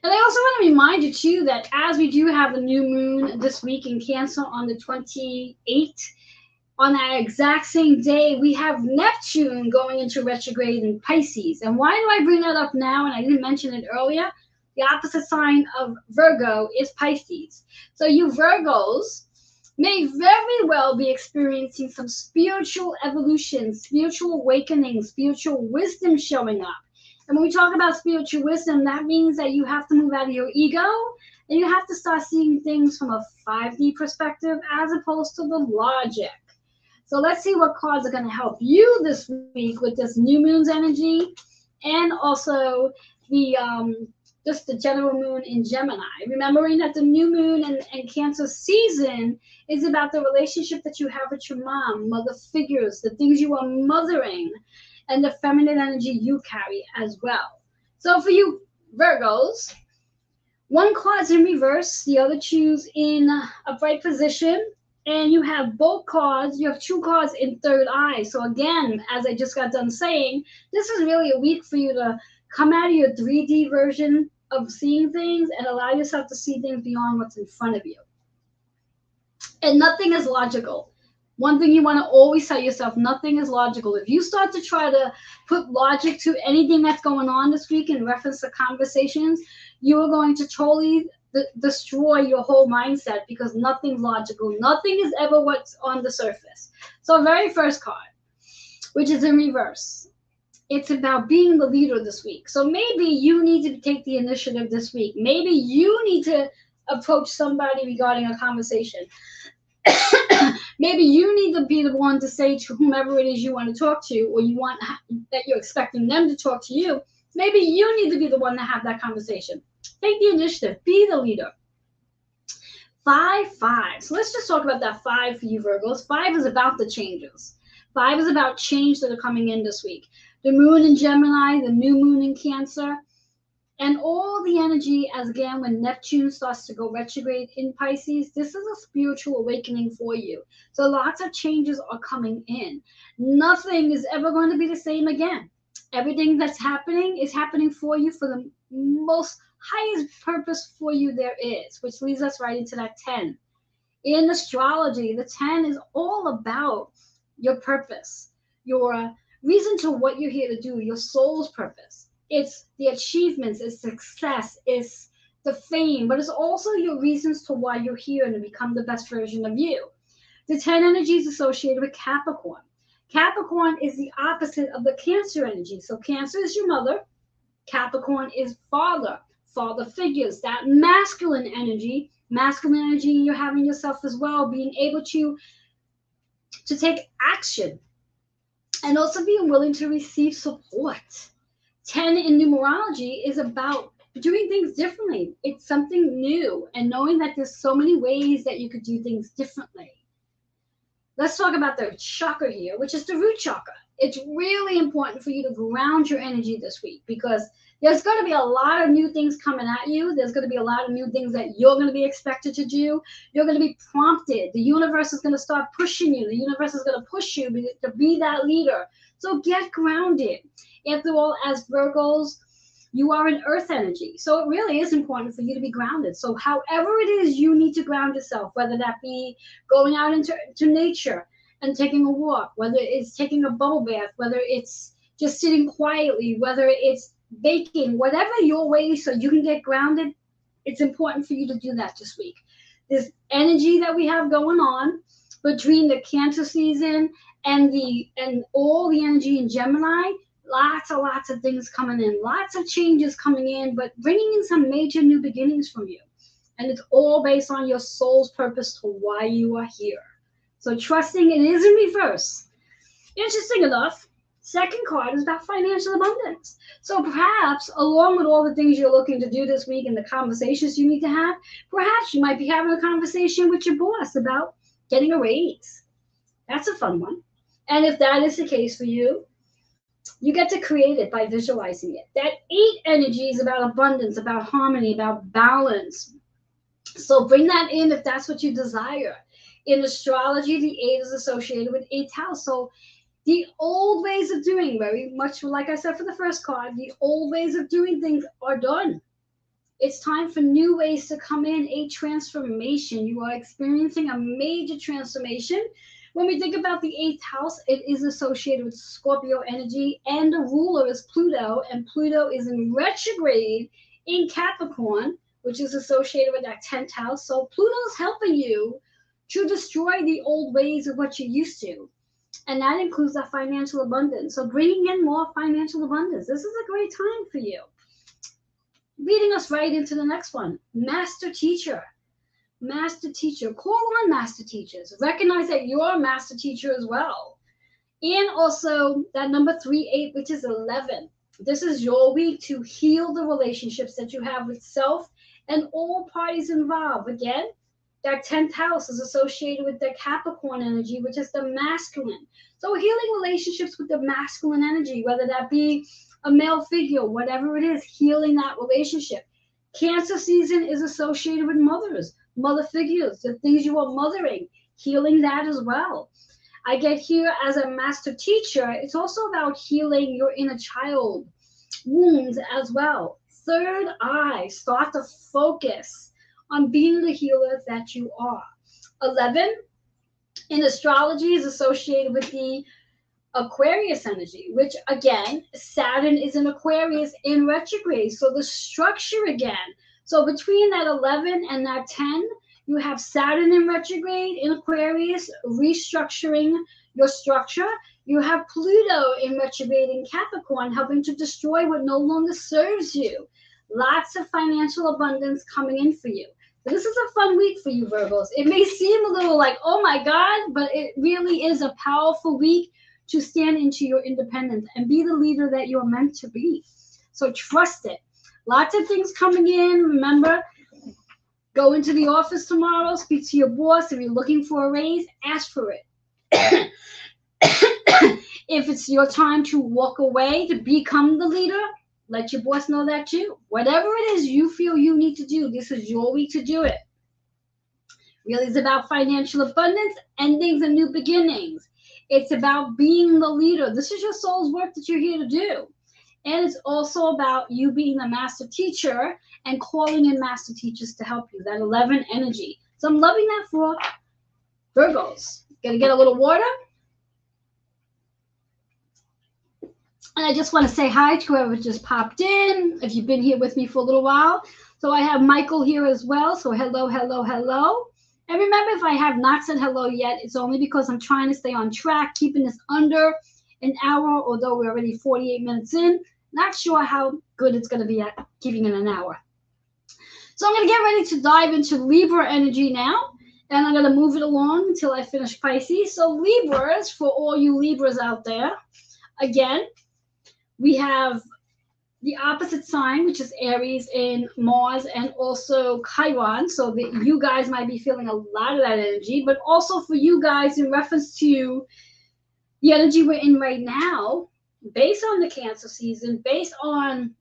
And I also want to remind you, too, that as we do have the new moon this week in Cancer on the 28th, on that exact same day, we have Neptune going into retrograde in Pisces. And why do I bring that up now? And I didn't mention it earlier. The opposite sign of Virgo is Pisces. So you Virgos may very well be experiencing some spiritual evolution, spiritual awakening, spiritual wisdom showing up. And when we talk about spiritual wisdom, that means that you have to move out of your ego and you have to start seeing things from a 5D perspective as opposed to the logic. So let's see what cards are going to help you this week with this new moon's energy, and also the just the general moon in Gemini. Remembering that the new moon and Cancer season is about the relationship that you have with your mom, mother figures, the things you are mothering, and the feminine energy you carry as well. So for you Virgos, one card's in reverse, the other two's in upright position. And you have both cards, you have two cards in third eye. So again, as I just got done saying, this is really a week for you to come out of your 3D version of seeing things and allow yourself to see things beyond what's in front of you. And nothing is logical. One thing you want to always tell yourself, nothing is logical. If you start to try to put logic to anything that's going on this week in reference to conversations, you are going to totally destroy your whole mindset, because nothing's logical. Nothing is ever what's on the surface. So very first card, which is in reverse, it's about being the leader this week. So maybe you need to take the initiative this week. Maybe you need to approach somebody regarding a conversation. Maybe you need to be the one to say to whomever it is you want to talk to, or you want that you're expecting them to talk to you. Maybe you need to be the one to have that conversation. Take the initiative. Be the leader. 5. So let's just talk about that 5 for you Virgos. 5 is about the changes. 5 is about change that are coming in this week. The moon in Gemini, the new moon in Cancer, and all the energy as again when Neptune starts to go retrograde in Pisces. This is a spiritual awakening for you. So lots of changes are coming in. Nothing is ever going to be the same again. Everything that's happening is happening for you for the most highest purpose for you there is, which leads us right into that 10. In astrology, the 10 is all about your purpose, your reason to what you're here to do, your soul's purpose. It's the achievements, it's success, it's the fame, but it's also your reasons to why you're here and to become the best version of you. The 10 energy is associated with Capricorn. Capricorn is the opposite of the Cancer energy. So Cancer is your mother. Capricorn is father figures, that masculine energy you're having yourself as well, being able to take action and also being willing to receive support. 10 in numerology is about doing things differently. It's something new and knowing that there's so many ways that you could do things differently. Let's talk about the chakra here, which is the root chakra. It's really important for you to ground your energy this week, because there's going to be a lot of new things coming at you. There's going to be a lot of new things that you're going to be expected to do. You're going to be prompted. The universe is going to start pushing you. The universe is going to push you to be that leader. So get grounded. After all, as Virgos, you are an earth energy. So it really is important for you to be grounded. So however it is you need to ground yourself, whether that be going out into nature and taking a walk, whether it's taking a bubble bath, whether it's just sitting quietly, whether it's baking, whatever your way so you can get grounded, it's important for you to do that this week. This energy that we have going on between the Cancer season and all the energy in Gemini, lots of things coming in, lots of changes coming in, but bringing in some major new beginnings from you. And it's all based on your soul's purpose to why you are here. So trusting it is in reverse. Interesting enough, second card is about financial abundance. So perhaps, along with all the things you're looking to do this week and the conversations you need to have, perhaps you might be having a conversation with your boss about getting a raise. That's a fun one. And if that is the case for you, you get to create it by visualizing it. That 8 energy is about abundance, about harmony, about balance. So bring that in if that's what you desire. In astrology, the 8 is associated with 8th house. So the old ways of doing, very much like I said for the first card, the old ways of doing things are done. It's time for new ways to come in, a transformation. You are experiencing a major transformation. When we think about the 8th house, it is associated with Scorpio energy, and the ruler is Pluto, and Pluto is in retrograde in Capricorn, which is associated with that 10th house. So Pluto's helping you to destroy the old ways of what you used to. And that includes that financial abundance. So bringing in more financial abundance. This is a great time for you. Leading us right into the next one. Master teacher. Master teacher. Call on master teachers. Recognize that you're a master teacher as well. And also that number 3, 8, which is 11. This is your week to heal the relationships that you have with self and all parties involved. Again, that 10th house is associated with the Capricorn energy, which is the masculine. So healing relationships with the masculine energy, whether that be a male figure, whatever it is, healing that relationship. Cancer season is associated with mothers, mother figures, the things you are mothering, healing that as well. I get here as a master teacher, it's also about healing your inner child wounds as well. Third eye, start to focus on being the healer that you are. 11 in astrology is associated with the Aquarius energy, which again, Saturn is in Aquarius in retrograde. So the structure again. So between that 11 and that 10, you have Saturn in retrograde in Aquarius, restructuring your structure. You have Pluto in retrograde in Capricorn, helping to destroy what no longer serves you. Lots of financial abundance coming in for you. This is a fun week for you, Virgos. It may seem a little like, oh my God, but it really is a powerful week to stand into your independence and be the leader that you're meant to be. So trust it. Lots of things coming in. Remember, go into the office tomorrow, speak to your boss. If you're looking for a raise, ask for it. If it's your time to walk away, to become the leader, let your boss know that too. Whatever it is you feel you need to do, this is your week to do it. Really, it's about financial abundance, endings, and new beginnings. It's about being the leader. This is your soul's work that you're here to do. And it's also about you being the master teacher and calling in master teachers to help you. That 11 energy. So I'm loving that for Virgos. Gonna get a little water. And I just want to say hi to whoever just popped in, if you've been here with me for a little while. So I have Michael here as well. So hello, hello, hello. And remember, if I have not said hello yet, it's only because I'm trying to stay on track, keeping this under an hour, although we're already 48 minutes in. Not sure how good it's going to be at keeping it an hour. So I'm going to get ready to dive into Libra energy now. And I'm going to move it along until I finish Pisces. So Libras, for all you Libras out there, again, we have the opposite sign, which is Aries in Mars, and also Chiron. So that you guys might be feeling a lot of that energy, but also for you guys in reference to the energy we're in right now, based on the Cancer season, based on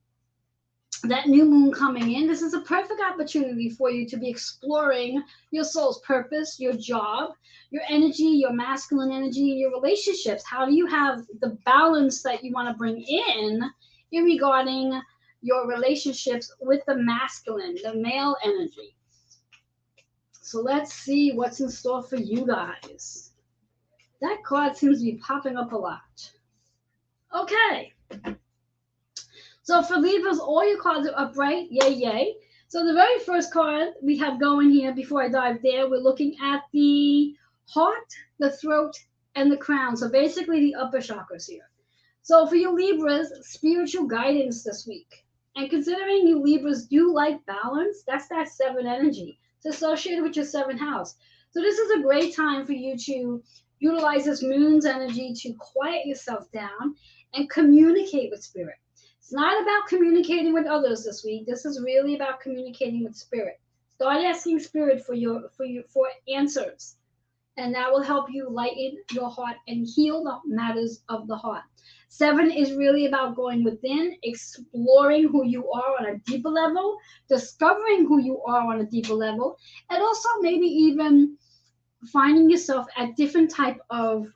that new moon coming in, this is a perfect opportunity for you to be exploring your soul's purpose, your job, your energy, your masculine energy, your relationships. How do you have the balance that you want to bring in regarding your relationships with the masculine, the male energy? So let's see what's in store for you guys. That card seems to be popping up a lot. Okay. So for Libras, all your cards are upright. Yay, yay. So the very first card we have going here, before I dive there, we're looking at the heart, the throat, and the crown. So basically the upper chakras here. So for you Libras, spiritual guidance this week. And considering you Libras do like balance, that's that 7 energy. It's associated with your 7th house. So this is a great time for you to utilize this moon's energy to quiet yourself down and communicate with spirit. It's not about communicating with others this week. This is really about communicating with spirit. Start asking spirit for answers, and that will help you lighten your heart and heal the matters of the heart. 7 is really about going within, exploring who you are on a deeper level, discovering who you are on a deeper level, and also maybe even finding yourself at different type of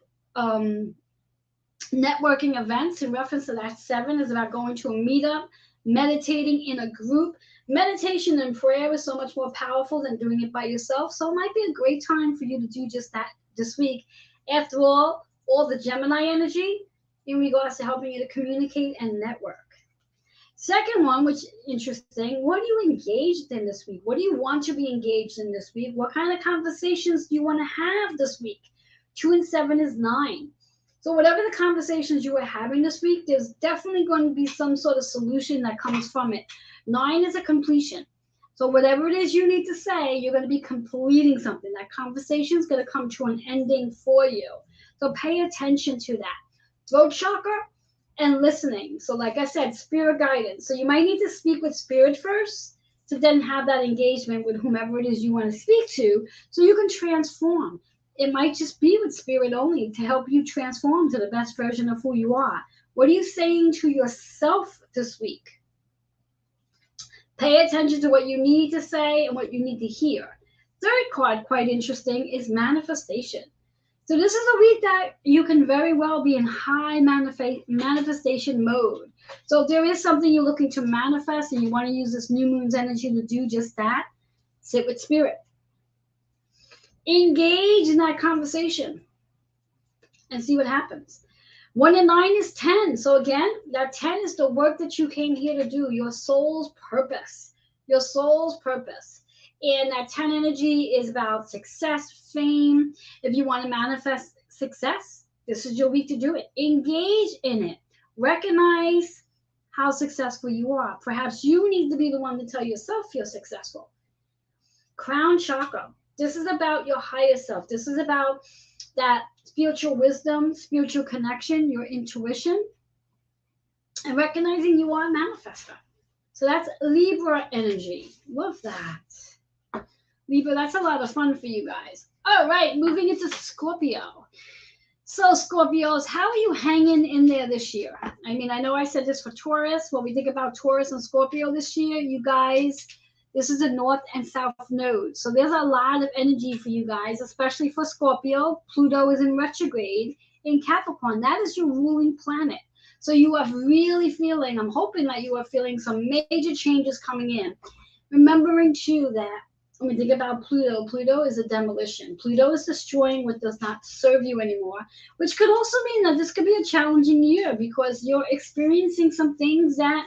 networking events. In reference to that, 7 is about going to a meetup, meditating in a group. Meditation and prayer is so much more powerful than doing it by yourself. So it might be a great time for you to do just that this week. After all the Gemini energy in regards to helping you to communicate and network. Second one, which is interesting, what are you engaged in this week? What do you want to be engaged in this week? What kind of conversations do you want to have this week? 2 and 7 is 9. So whatever the conversations you are having this week, there's definitely going to be some sort of solution that comes from it. 9 is a completion. So whatever it is you need to say, you're going to be completing something. That conversation is going to come to an ending for you. So pay attention to that. Throat chakra and listening. So like I said, spirit guidance. So you might need to speak with spirit first to then have that engagement with whomever it is you want to speak to so you can transform. It might just be with spirit only to help you transform to the best version of who you are. What are you saying to yourself this week? Pay attention to what you need to say and what you need to hear. Third card, quite interesting, is manifestation. So this is a week that you can very well be in high manifestation mode. So if there is something you're looking to manifest and you want to use this new moon's energy to do just that, sit with spirit. Engage in that conversation and see what happens. 1 and 9 is 10. So again, that 10 is the work that you came here to do, your soul's purpose. Your soul's purpose. And that 10 energy is about success, fame. If you want to manifest success, this is your week to do it. Engage in it. Recognize how successful you are. Perhaps you need to be the one to tell yourself you're successful. Crown chakra. This is about your higher self. This is about that spiritual wisdom, spiritual connection, your intuition, and recognizing you are a manifestor. So that's Libra energy. Love that. Libra, that's a lot of fun for you guys. All right, moving into Scorpio. So Scorpios, how are you hanging in there this year? I mean, I know I said this for Taurus. When we think about Taurus and Scorpio this year, you guys, this is a north and south node. So there's a lot of energy for you guys, especially for Scorpio. Pluto is in retrograde in Capricorn. That is your ruling planet. So you are really feeling, I'm hoping that you are feeling some major changes coming in. Remembering too that when we think about Pluto, Pluto is a demolition. Pluto is destroying what does not serve you anymore, which could also mean that this could be a challenging year because you're experiencing some things that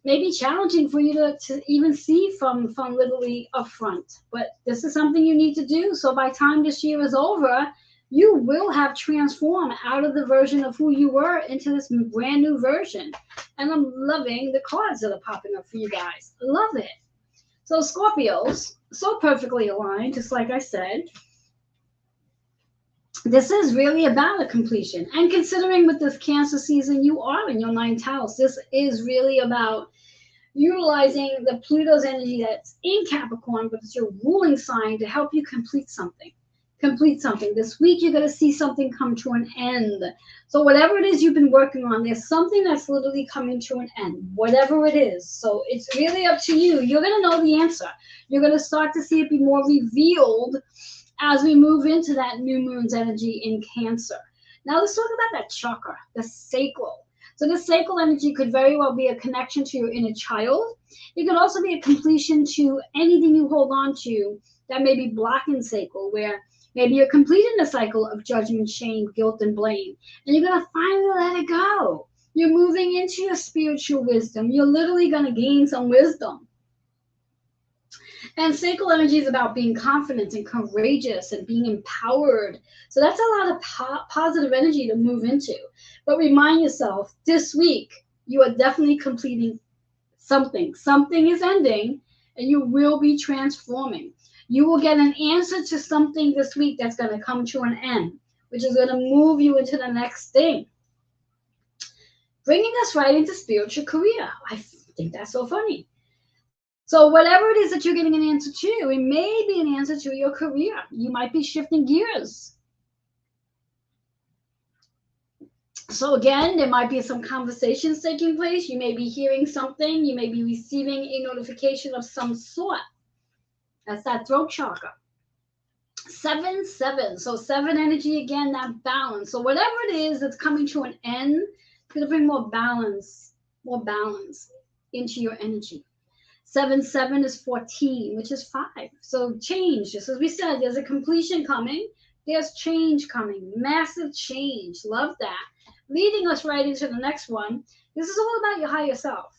may be challenging for you to even see from literally up front. But this is something you need to do. So by the time this year is over, you will have transformed out of the version of who you were into this brand new version. And I'm loving the cards that are popping up for you guys. Love it. So Scorpios, so perfectly aligned, just like I said. This is really about a completion. And considering with this Cancer season, you are in your 9th house. This is really about utilizing the Pluto's energy that's in Capricorn, but it's your ruling sign to help you complete something. This week, you're going to see something come to an end. So whatever it is you've been working on, there's something that's literally coming to an end, whatever it is. So it's really up to you. You're going to know the answer. You're going to start to see it be more revealed as we move into that new moon's energy in Cancer. Now let's talk about that chakra, the sacral. So the sacral energy could very well be a connection to your inner child. It could also be a completion to anything you hold on to that may be blocking sacral, where maybe you're completing the cycle of judgment, shame, guilt, and blame. And you're going to finally let it go. You're moving into your spiritual wisdom. You're literally going to gain some wisdom. And sacral energy is about being confident and courageous and being empowered. So that's a lot of positive energy to move into. But remind yourself, this week, you are definitely completing Something is ending, and you will be transforming. You will get an answer to something this week that's going to come to an end, which is going to move you into the next thing. Bringing us right into spiritual career. I think that's so funny. So whatever it is that you're getting an answer to, it may be an answer to your career. You might be shifting gears. So again, there might be some conversations taking place. You may be hearing something. You may be receiving a notification of some sort. That's that throat chakra. 7-7. So 7 energy, again, that balance. So whatever it is that's coming to an end, it's going to bring more balance into your energy. 7-7 is 14, which is 5. So change, just as we said, there's a completion coming. There's change coming. Massive change. Love that. Leading us right into the next one. This is all about your higher self.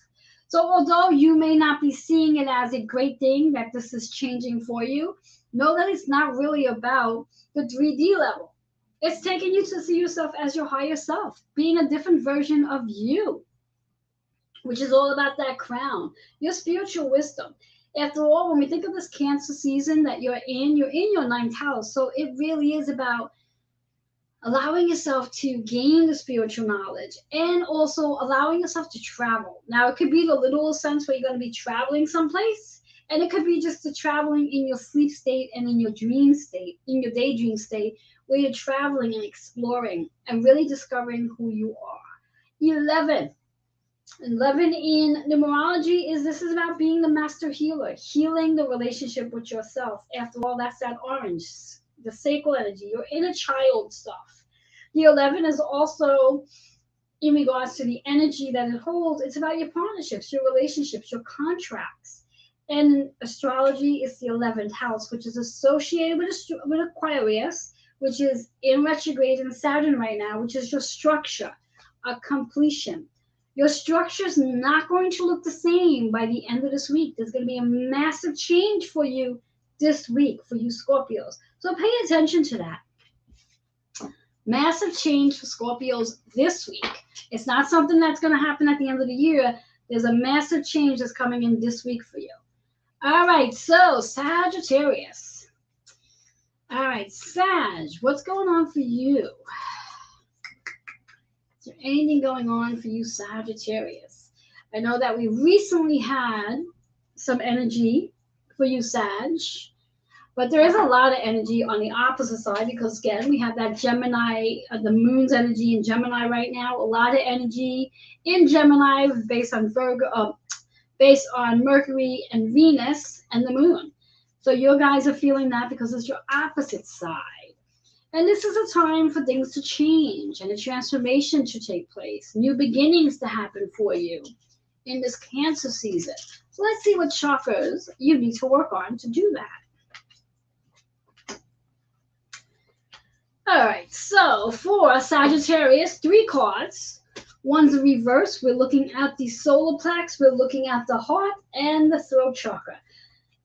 So although you may not be seeing it as a great thing that this is changing for you, know that it's not really about the 3D level. It's taking you to see yourself as your higher self, being a different version of you, which is all about that crown, your spiritual wisdom. After all, when we think of this Cancer season that you're in your 9th house. So it really is about allowing yourself to gain the spiritual knowledge and also allowing yourself to travel. Now, it could be the literal sense where you're going to be traveling someplace, and it could be just the traveling in your sleep state and in your dream state, in your daydream state, where you're traveling and exploring and really discovering who you are. 11 in numerology this is about being the master healer, healing the relationship with yourself. After all, that's that orange, the sacral energy, your inner child stuff. The 11 is also, in regards to the energy that it holds, it's about your partnerships, your relationships, your contracts. And astrology is the 11th house, which is associated with Aquarius, which is in retrograde in Saturn right now, which is your structure, a completion. Your structure is not going to look the same by the end of this week. There's going to be a massive change for you this week, for you Scorpios. So pay attention to that. Massive change for Scorpios this week. It's not something that's going to happen at the end of the year. There's a massive change that's coming in this week for you. All right, so Sagittarius. All right, Sag, what's going on for you? Is there anything going on for you, Sagittarius? I know that we recently had some energy for you, Sag, but there is a lot of energy on the opposite side because, again, we have that Gemini, the moon's energy in Gemini right now. A lot of energy in Gemini based on based on Mercury and Venus and the moon. So you guys are feeling that because it's your opposite side. And this is a time for things to change and a transformation to take place, new beginnings to happen for you in this Cancer season. So let's see what chakras you need to work on to do that. All right, so for Sagittarius, 3 cards. One's a reverse. We're looking at the solar plex, we're looking at the heart, and the throat chakra.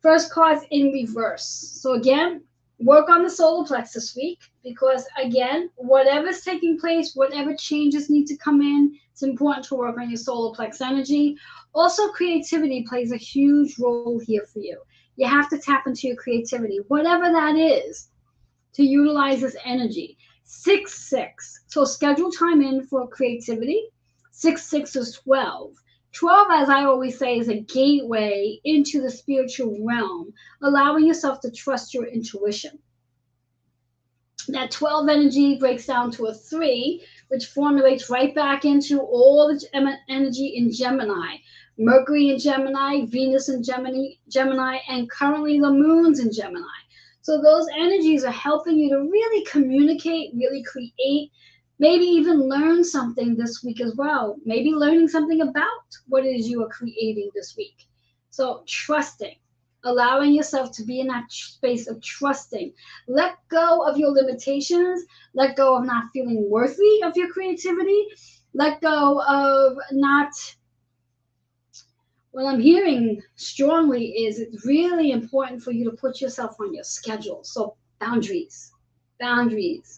First card's in reverse. So again, work on the solar plex this week because, again, whatever's taking place, whatever changes need to come in, it's important to work on your solar plex energy. Also, creativity plays a huge role here for you. You have to tap into your creativity, whatever that is, to utilize this energy. 6-6. So schedule time in for creativity. 6-6 is 12. 12, as I always say, is a gateway into the spiritual realm, allowing yourself to trust your intuition. That 12 energy breaks down to a 3, which formulates right back into all the energy in Gemini. Mercury in Gemini, Venus in Gemini, and currently the moon's in Gemini. So those energies are helping you to really communicate, really create, maybe even learn something this week as well. Maybe learning something about what it is you are creating this week. So trusting, allowing yourself to be in that space of trusting. Let go of your limitations. Let go of not feeling worthy of your creativity. Let go of not... What I'm hearing strongly is it's really important for you to put yourself on your schedule. So boundaries.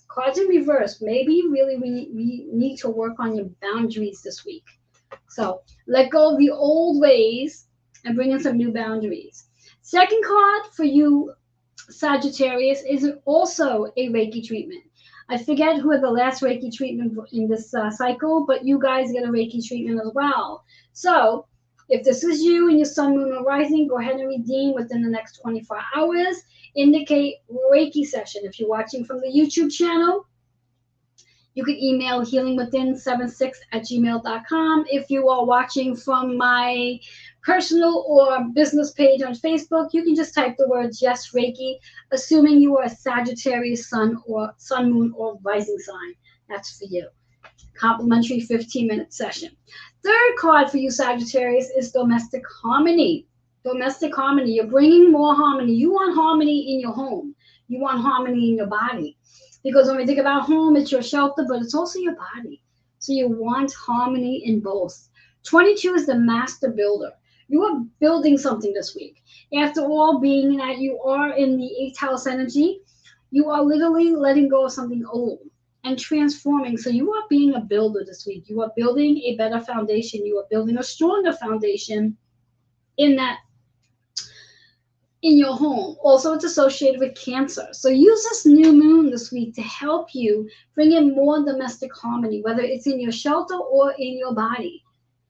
Cards in reverse. Maybe really we need to work on your boundaries this week. So let go of the old ways and bring in some new boundaries. Second card for you, Sagittarius, is also a Reiki treatment. I forget who had the last Reiki treatment in this cycle, but you guys get a Reiki treatment as well. So if this is you and your sun, moon, or rising, go ahead and redeem within the next 24 hours. Indicate Reiki session. If you're watching from the YouTube channel, you can email healingwithin76@gmail.com. If you are watching from my personal or business page on Facebook, you can just type the words yes Reiki, assuming you are a Sagittarius sun, moon, or rising sign. That's for you. Complimentary 15-minute session. Third card for you, Sagittarius, is domestic harmony. Domestic harmony. You're bringing more harmony. You want harmony in your home. You want harmony in your body. Because when we think about home, it's your shelter, but it's also your body. So you want harmony in both. 22 is the master builder. You are building something this week. After all, being that you are in the 8th house energy, you are literally letting go of something old and transforming. So you are being a builder this week. You are building a better foundation. You are building a stronger foundation in your home. Also, it's associated with Cancer. So use this new moon this week to help you bring in more domestic harmony, whether it's in your shelter or in your body.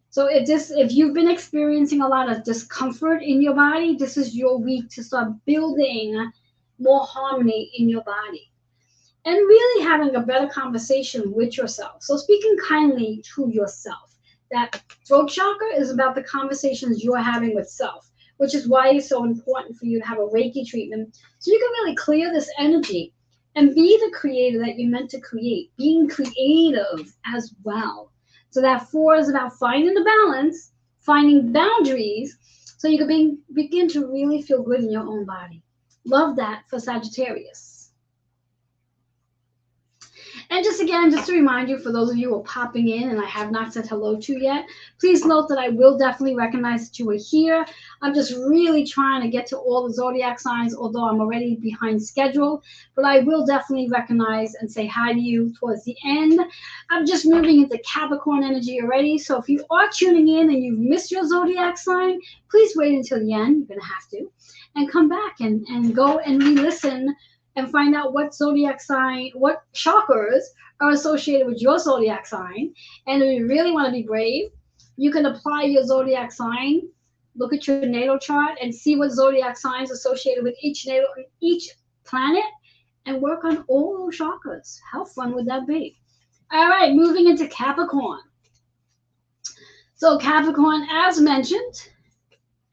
So if you've been experiencing a lot of discomfort in your body, this is your week to start building more harmony in your body and really having a better conversation with yourself. So speaking kindly to yourself. That throat chakra is about the conversations you're having with self, which is why it's so important for you to have a Reiki treatment so you can really clear this energy and be the creator that you're meant to create, being creative as well. So that 4 is about finding the balance, finding boundaries, so you can begin to really feel good in your own body. Love that for Sagittarius. And just to remind you, for those of you who are popping in and I have not said hello to yet, please note that I will definitely recognize that you are here. I'm just really trying to get to all the zodiac signs, although I'm already behind schedule. But I will definitely recognize and say hi to you towards the end. I'm just moving into Capricorn energy already. So if you are tuning in and you've missed your zodiac sign, please wait until the end. You're going to have to. And come back and go and re-listen and find out what zodiac sign, what chakras are associated with your zodiac sign. And if you really want to be brave, you can apply your zodiac sign, look at your natal chart, and see what zodiac signs associated with each planet, and work on all those chakras. How fun would that be? All right, moving into Capricorn. So Capricorn, as mentioned,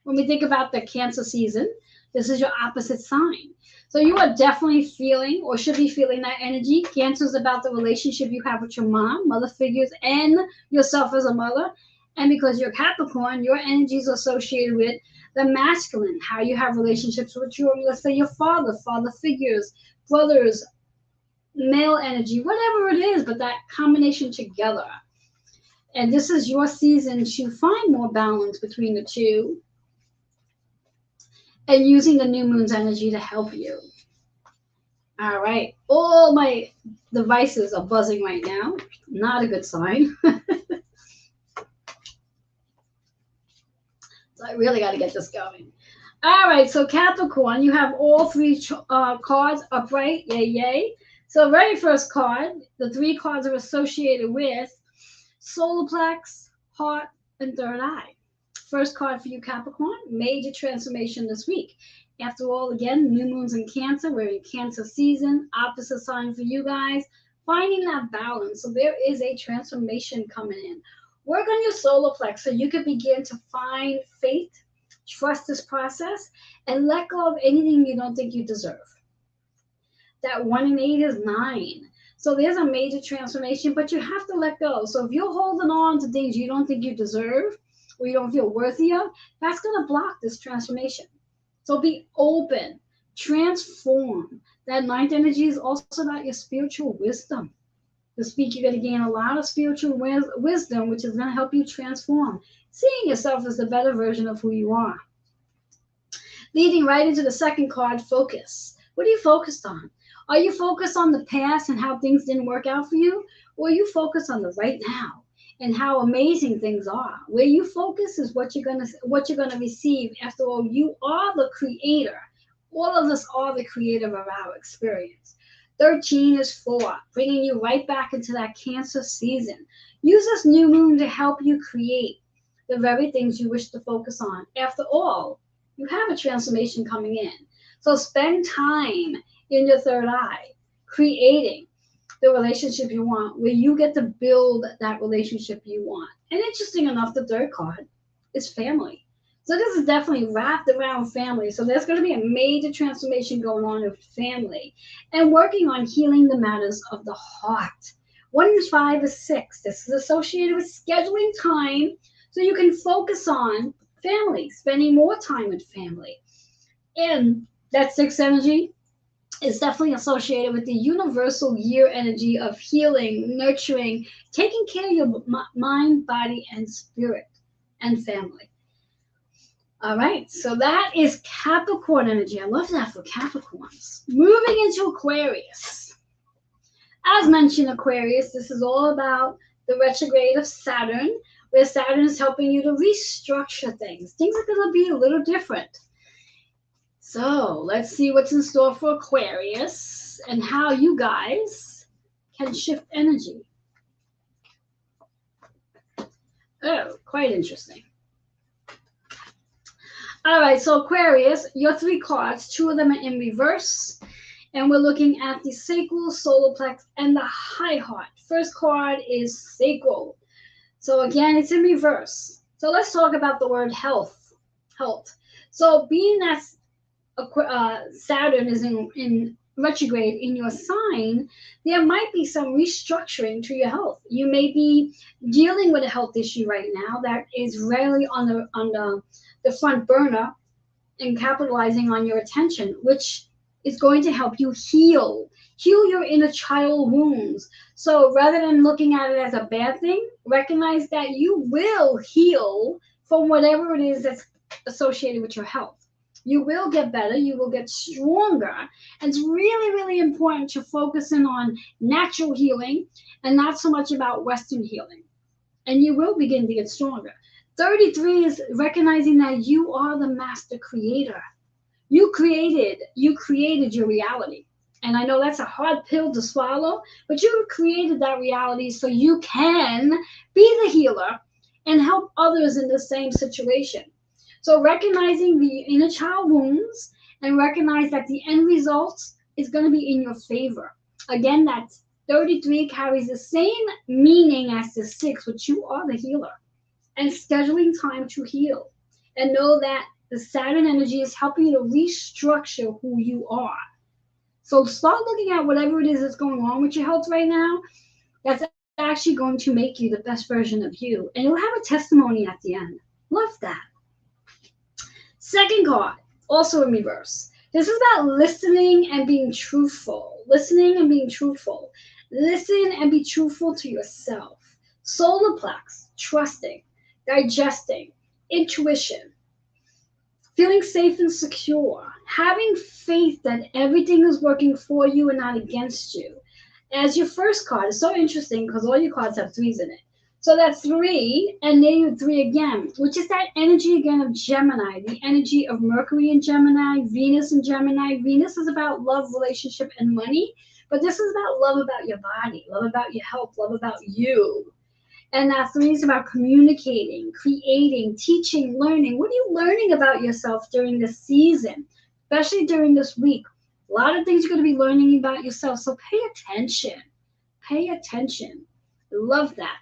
when we think about the Cancer season, this is your opposite sign. So you are definitely feeling, or should be feeling, that energy. Cancer is about the relationship you have with your mom, mother figures, and yourself as a mother. And because you're Capricorn, your energy is associated with the masculine, how you have relationships with let's say your father figures, brothers, male energy, whatever it is, but that combination together. And this is your season to find more balance between the two, and using the new moon's energy to help you. All right. All my devices are buzzing right now. Not a good sign. So I really got to get this going. All right. So Capricorn, you have all 3 cards upright. Yay, yay. So very first card, the 3 cards are associated with solar plex, heart, and third eye. First card for you, Capricorn, major transformation this week. After all, again, new moons in Cancer. We're in Cancer season. Opposite sign for you guys. Finding that balance. So there is a transformation coming in. Work on your solar plex so you can begin to find faith, trust this process, and let go of anything you don't think you deserve. That 1 and 8 is 9. So there's a major transformation, but you have to let go. So if you're holding on to things you don't think you deserve, or you don't feel worthy of, that's going to block this transformation. So be open, transform. That 9th energy is also about your spiritual wisdom. This week, you're going to gain a lot of spiritual wisdom, which is going to help you transform, seeing yourself as the better version of who you are. Leading right into the second card, focus. What are you focused on? Are you focused on the past and how things didn't work out for you? Or are you focused on the right now and how amazing things are. Where you focus is what you're gonna receive. After all, you are the creator. All of us are the creator of our experience. 13 is 4, bringing you right back into that Cancer season. Use this new moon to help you create the very things you wish to focus on. After all, you have a transformation coming in. So spend time in your third eye, creating the relationship you want, where you get to build that relationship you want. And interesting enough, the third card is family. So this is definitely wrapped around family. So there's going to be a major transformation going on with family and working on healing the matters of the heart. 1 and 5 is 6. This is associated with scheduling time so you can focus on family, spending more time with family. And that 6 energy is definitely associated with the universal year energy of healing, nurturing, taking care of your mind, body, and spirit and family. All right, so that is Capricorn energy. I love that for Capricorns. Moving into Aquarius. As mentioned, Aquarius, this is all about the retrograde of Saturn, where Saturn is helping you to restructure things. Things are going to be a little different. So let's see what's in store for Aquarius and how you guys can shift energy. Oh, quite interesting. All right, so Aquarius, your 3 cards, 2 of them are in reverse. And we're looking at the sacral, solar plex, and the high heart. First card is sacral. So again, it's in reverse. So let's talk about the word health. Health. So being that Saturn is in retrograde in your sign, there might be some restructuring to your health. You may be dealing with a health issue right now that is rarely on the front burner and capitalizing on your attention, which is going to help you heal your inner child wounds. So rather than looking at it as a bad thing, recognize that you will heal from whatever it is that's associated with your health. You will get better, you will get stronger. And it's really, really important to focus in on natural healing and not so much about Western healing. And you will begin to get stronger. 33 is recognizing that you are the master creator. You created your reality. And I know that's a hard pill to swallow, but you created that reality so you can be the healer and help others in the same situation. So recognizing the inner child wounds and recognize that the end result is going to be in your favor. Again, that 33 carries the same meaning as the 6, which you are the healer. And scheduling time to heal. And know that the Saturn energy is helping you to restructure who you are. So start looking at whatever it is that's going on with your health right now. That's actually going to make you the best version of you. And you'll have a testimony at the end. Love that. Second card, also in reverse. This is about listening and being truthful. Listening and being truthful. Listen and be truthful to yourself. Solar plex, trusting, digesting, intuition, feeling safe and secure, having faith that everything is working for you and not against you. As your first card, it's so interesting because all your cards have 3s in it. So that's 3, and then you 3 again, which is that energy again of Gemini, the energy of Mercury in Gemini, Venus in Gemini. Venus is about love, relationship, and money, but this is about love about your body, love about your health, love about you. And that 3 is about communicating, creating, teaching, learning. What are you learning about yourself during this season, especially during this week? A lot of things you're going to be learning about yourself, so pay attention. Pay attention. Love that.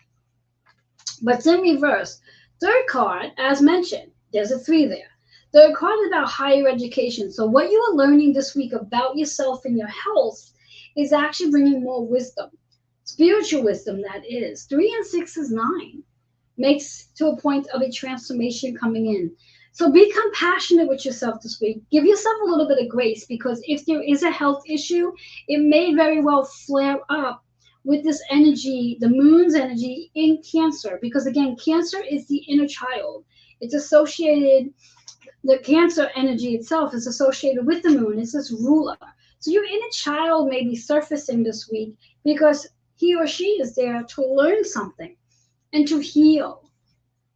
But it's in reverse. Third card, as mentioned, there's a 3 there. Third card is about higher education. So what you are learning this week about yourself and your health is actually bringing more wisdom. Spiritual wisdom, that is. 3 and 6 is 9. Makes to a point of a transformation coming in. So be compassionate with yourself this week. Give yourself a little bit of grace, because if there is a health issue, it may very well flare up with this energy, the moon's energy in Cancer. Because again, Cancer is the inner child. It's associated, the Cancer energy itself is associated with the moon. It's this ruler. So your inner child may be surfacing this week because he or she is there to learn something. and to heal.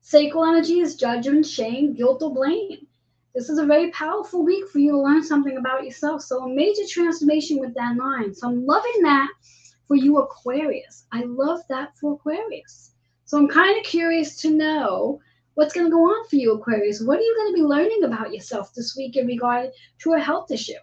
Sacral energy is judgment, shame, guilt, or blame. This is a very powerful week for you to learn something about yourself. So a major transformation with that line. So I'm loving that for you, Aquarius. I love that for Aquarius. So I'm kind of curious to know what's going to go on for you, Aquarius. What are you going to be learning about yourself this week in regard to a health issue?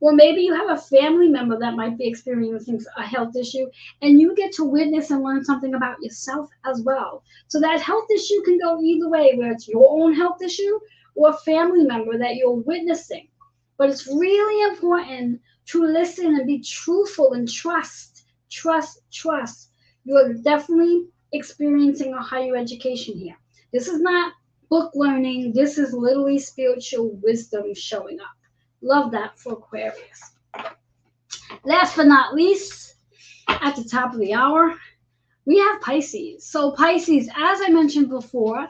Or maybe you have a family member that might be experiencing a health issue, and you get to witness and learn something about yourself as well. So that health issue can go either way, where it's your own health issue or a family member that you're witnessing. But it's really important to listen and be truthful and trust. You are definitely experiencing a higher education here. This is not book learning. This is literally spiritual wisdom showing up. Love that for Aquarius. Last but not least, at the top of the hour, we have Pisces. So Pisces, as I mentioned before,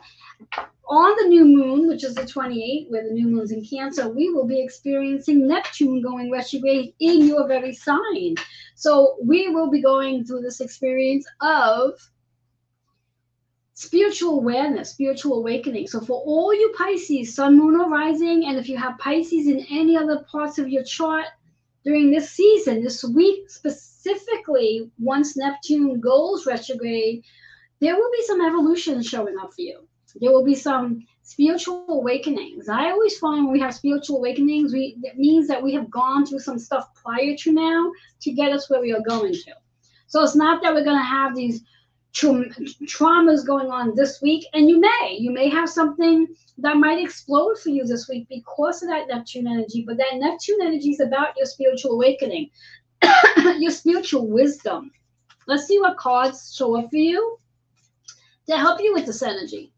on the new moon, which is the 28th, where the new moon's in Cancer, we will be experiencing Neptune going retrograde in your very sign. So we will be going through this experience of spiritual awareness, spiritual awakening. So for all you Pisces, sun, moon, or rising, and if you have Pisces in any other parts of your chart during this season, this week specifically, once Neptune goes retrograde, there will be some evolution showing up for you. There will be some spiritual awakenings. I always find when we have spiritual awakenings, it means that we have gone through some stuff prior to now to get us where we are going to. So it's not that we're going to have these traumas going on this week, and you may have something that might explode for you this week because of that Neptune energy. But that Neptune energy is about your spiritual awakening, your spiritual wisdom. Let's see what cards show up for you to help you with this energy.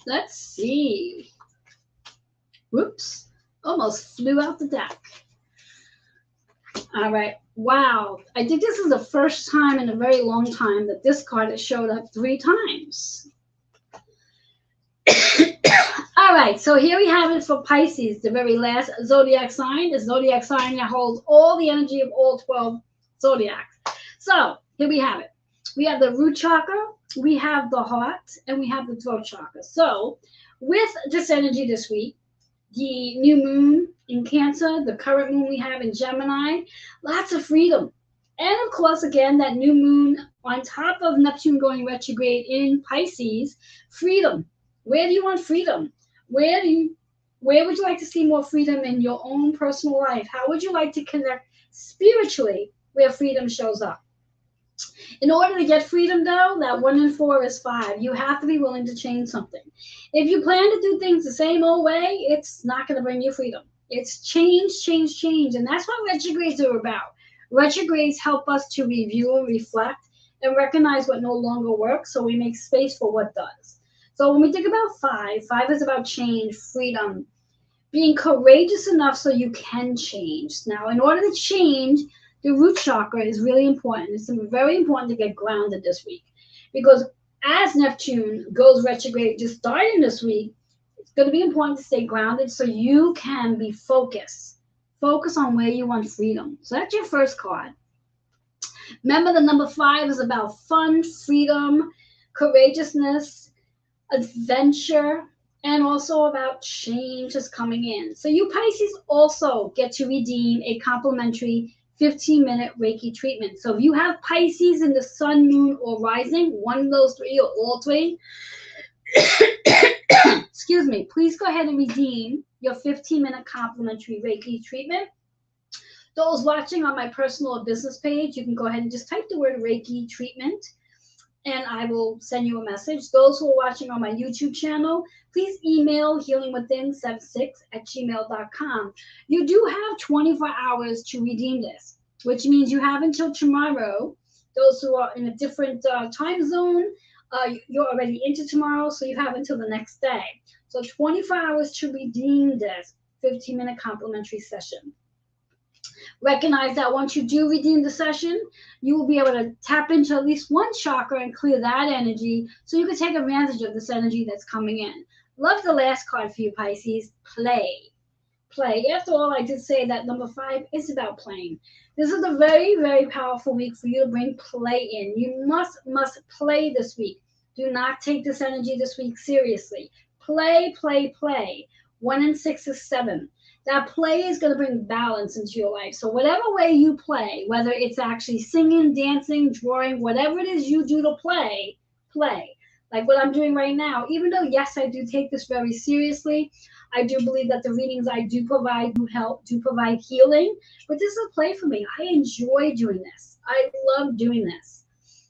Let's see. Whoops, almost flew out the deck. All right. Wow. I think this is the first time in a very long time that this card has showed up 3 times. All right. So here we have it for Pisces, the very last zodiac sign. The zodiac sign that holds all the energy of all 12 zodiacs. So here we have it. We have the root chakra, we have the heart, and we have the throat chakra. So with this energy this week, the new moon in Cancer, the current moon we have in Gemini, lots of freedom. And of course, again, that new moon on top of Neptune going retrograde in Pisces, freedom. Where do you want freedom? Where would you like to see more freedom in your own personal life? How would you like to connect spiritually where freedom shows up? In order to get freedom, though, that 1 in 4 is 5. You have to be willing to change something. If you plan to do things the same old way, it's not going to bring you freedom. It's change. And that's what retrogrades are about. Retrogrades help us to review and reflect and recognize what no longer works, so we make space for what does. So when we think about 5 is about change, freedom, being courageous enough so you can change. Now, in order to change, the root chakra is really important. It's very important to get grounded this week, because as Neptune goes retrograde just starting this week, it's going to be important to stay grounded so you can be focused. Focus on where you want freedom. So that's your first card. Remember, the number 5 is about fun, freedom, courageousness, adventure, and also about change is coming in. So you Pisces also get to redeem a complimentary 15-minute Reiki treatment. So if you have Pisces in the sun, moon, or rising, one of those 3 or all 3, excuse me, please go ahead and redeem your 15-minute complimentary Reiki treatment. Those watching on my personal or business page, you can go ahead and just type the word Reiki treatment, and I will send you a message. Those who are watching on my YouTube channel, please email healingwithin76@gmail.com. You do have 24 hours to redeem this, which means you have until tomorrow. Those who are in a different time zone, you're already into tomorrow, so you have until the next day. So 24 hours to redeem this 15-minute complimentary session. Recognize that once you do redeem the session, you will be able to tap into at least one chakra and clear that energy so you can take advantage of this energy that's coming in. Love the last card for you, Pisces. Play. play. After all, I did say that number 5 is about playing. This is a very, very powerful week for you to bring play in. You must play this week. Do not take this energy this week seriously. Play, play, play. 1 and 6 is 7. That play is going to bring balance into your life. So whatever way you play, whether it's actually singing, dancing, drawing, whatever it is you do to play, play. Like what I'm doing right now. Even though, yes, I do take this very seriously, I do believe that the readings I do provide do help, do provide healing. But this is a play for me. I enjoy doing this. I love doing this.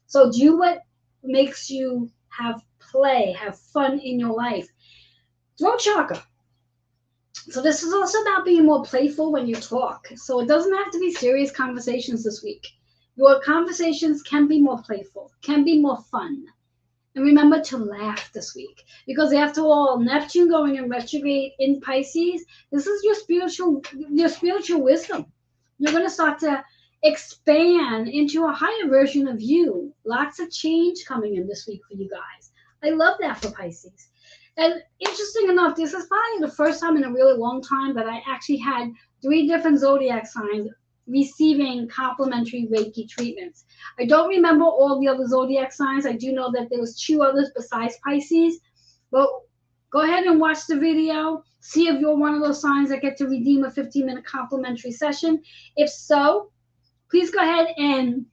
So do what makes you have play, have fun in your life. Throat chakra. So this is also about being more playful when you talk. So it doesn't have to be serious conversations this week. Your conversations can be more playful, can be more fun. And remember to laugh this week. Because after all, Neptune going in retrograde in Pisces, this is your spiritual wisdom. You're going to start to expand into a higher version of you. Lots of change coming in this week for you guys. I love that for Pisces. And interesting enough, this is probably the first time in a really long time that I actually had 3 different zodiac signs receiving complimentary Reiki treatments. I don't remember all the other zodiac signs. I do know that there was 2 others besides Pisces. But go ahead and watch the video. See if you're one of those signs that get to redeem a 15-minute complimentary session. If so, please go ahead and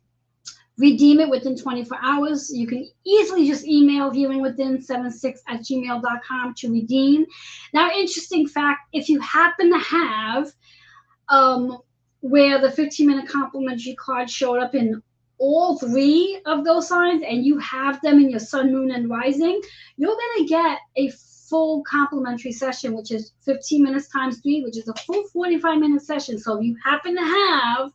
redeem it within 24 hours. You can easily just email healingwithin76@gmail.com to redeem. Now, interesting fact, if you happen to have where the 15-minute complimentary card showed up in all 3 of those signs and you have them in your sun, moon, and rising, you're going to get a full complimentary session, which is 15 minutes times 3, which is a full 45-minute session. So if you happen to have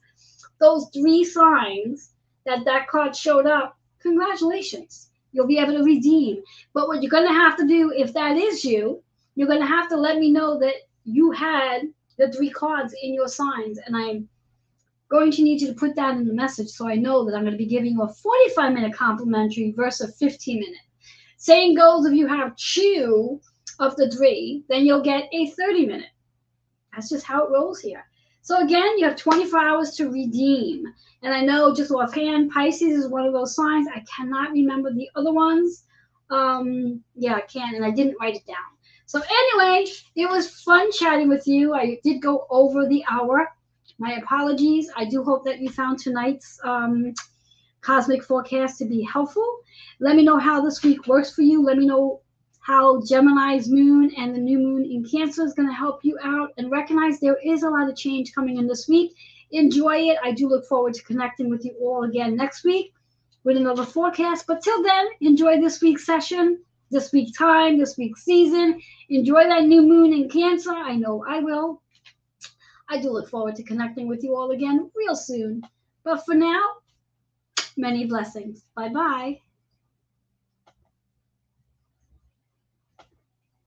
those 3 signs that card showed up, congratulations. You'll be able to redeem. But what you're going to have to do, if that is you, you're going to have to let me know that you had the 3 cards in your signs, and I'm going to need you to put that in the message so I know that I'm going to be giving you a 45-minute complimentary versus a 15-minute. Same goes if you have 2 of the 3, then you'll get a 30-minute. That's just how it rolls here. So again, you have 24 hours to redeem. And I know just offhand, Pisces is one of those signs. I cannot remember the other ones. Yeah, I can, and I didn't write it down. So anyway, it was fun chatting with you. I did go over the hour. My apologies. I do hope that you found tonight's cosmic forecast to be helpful. Let me know how this week works for you. Let me know how Gemini's moon and the new moon in Cancer is going to help you out, and recognize there is a lot of change coming in this week. Enjoy it. I do look forward to connecting with you all again next week with another forecast. But till then, enjoy this week's session, this week's time, this week's season. Enjoy that new moon in Cancer. I know I will. I do look forward to connecting with you all again real soon. But for now, many blessings. Bye-bye.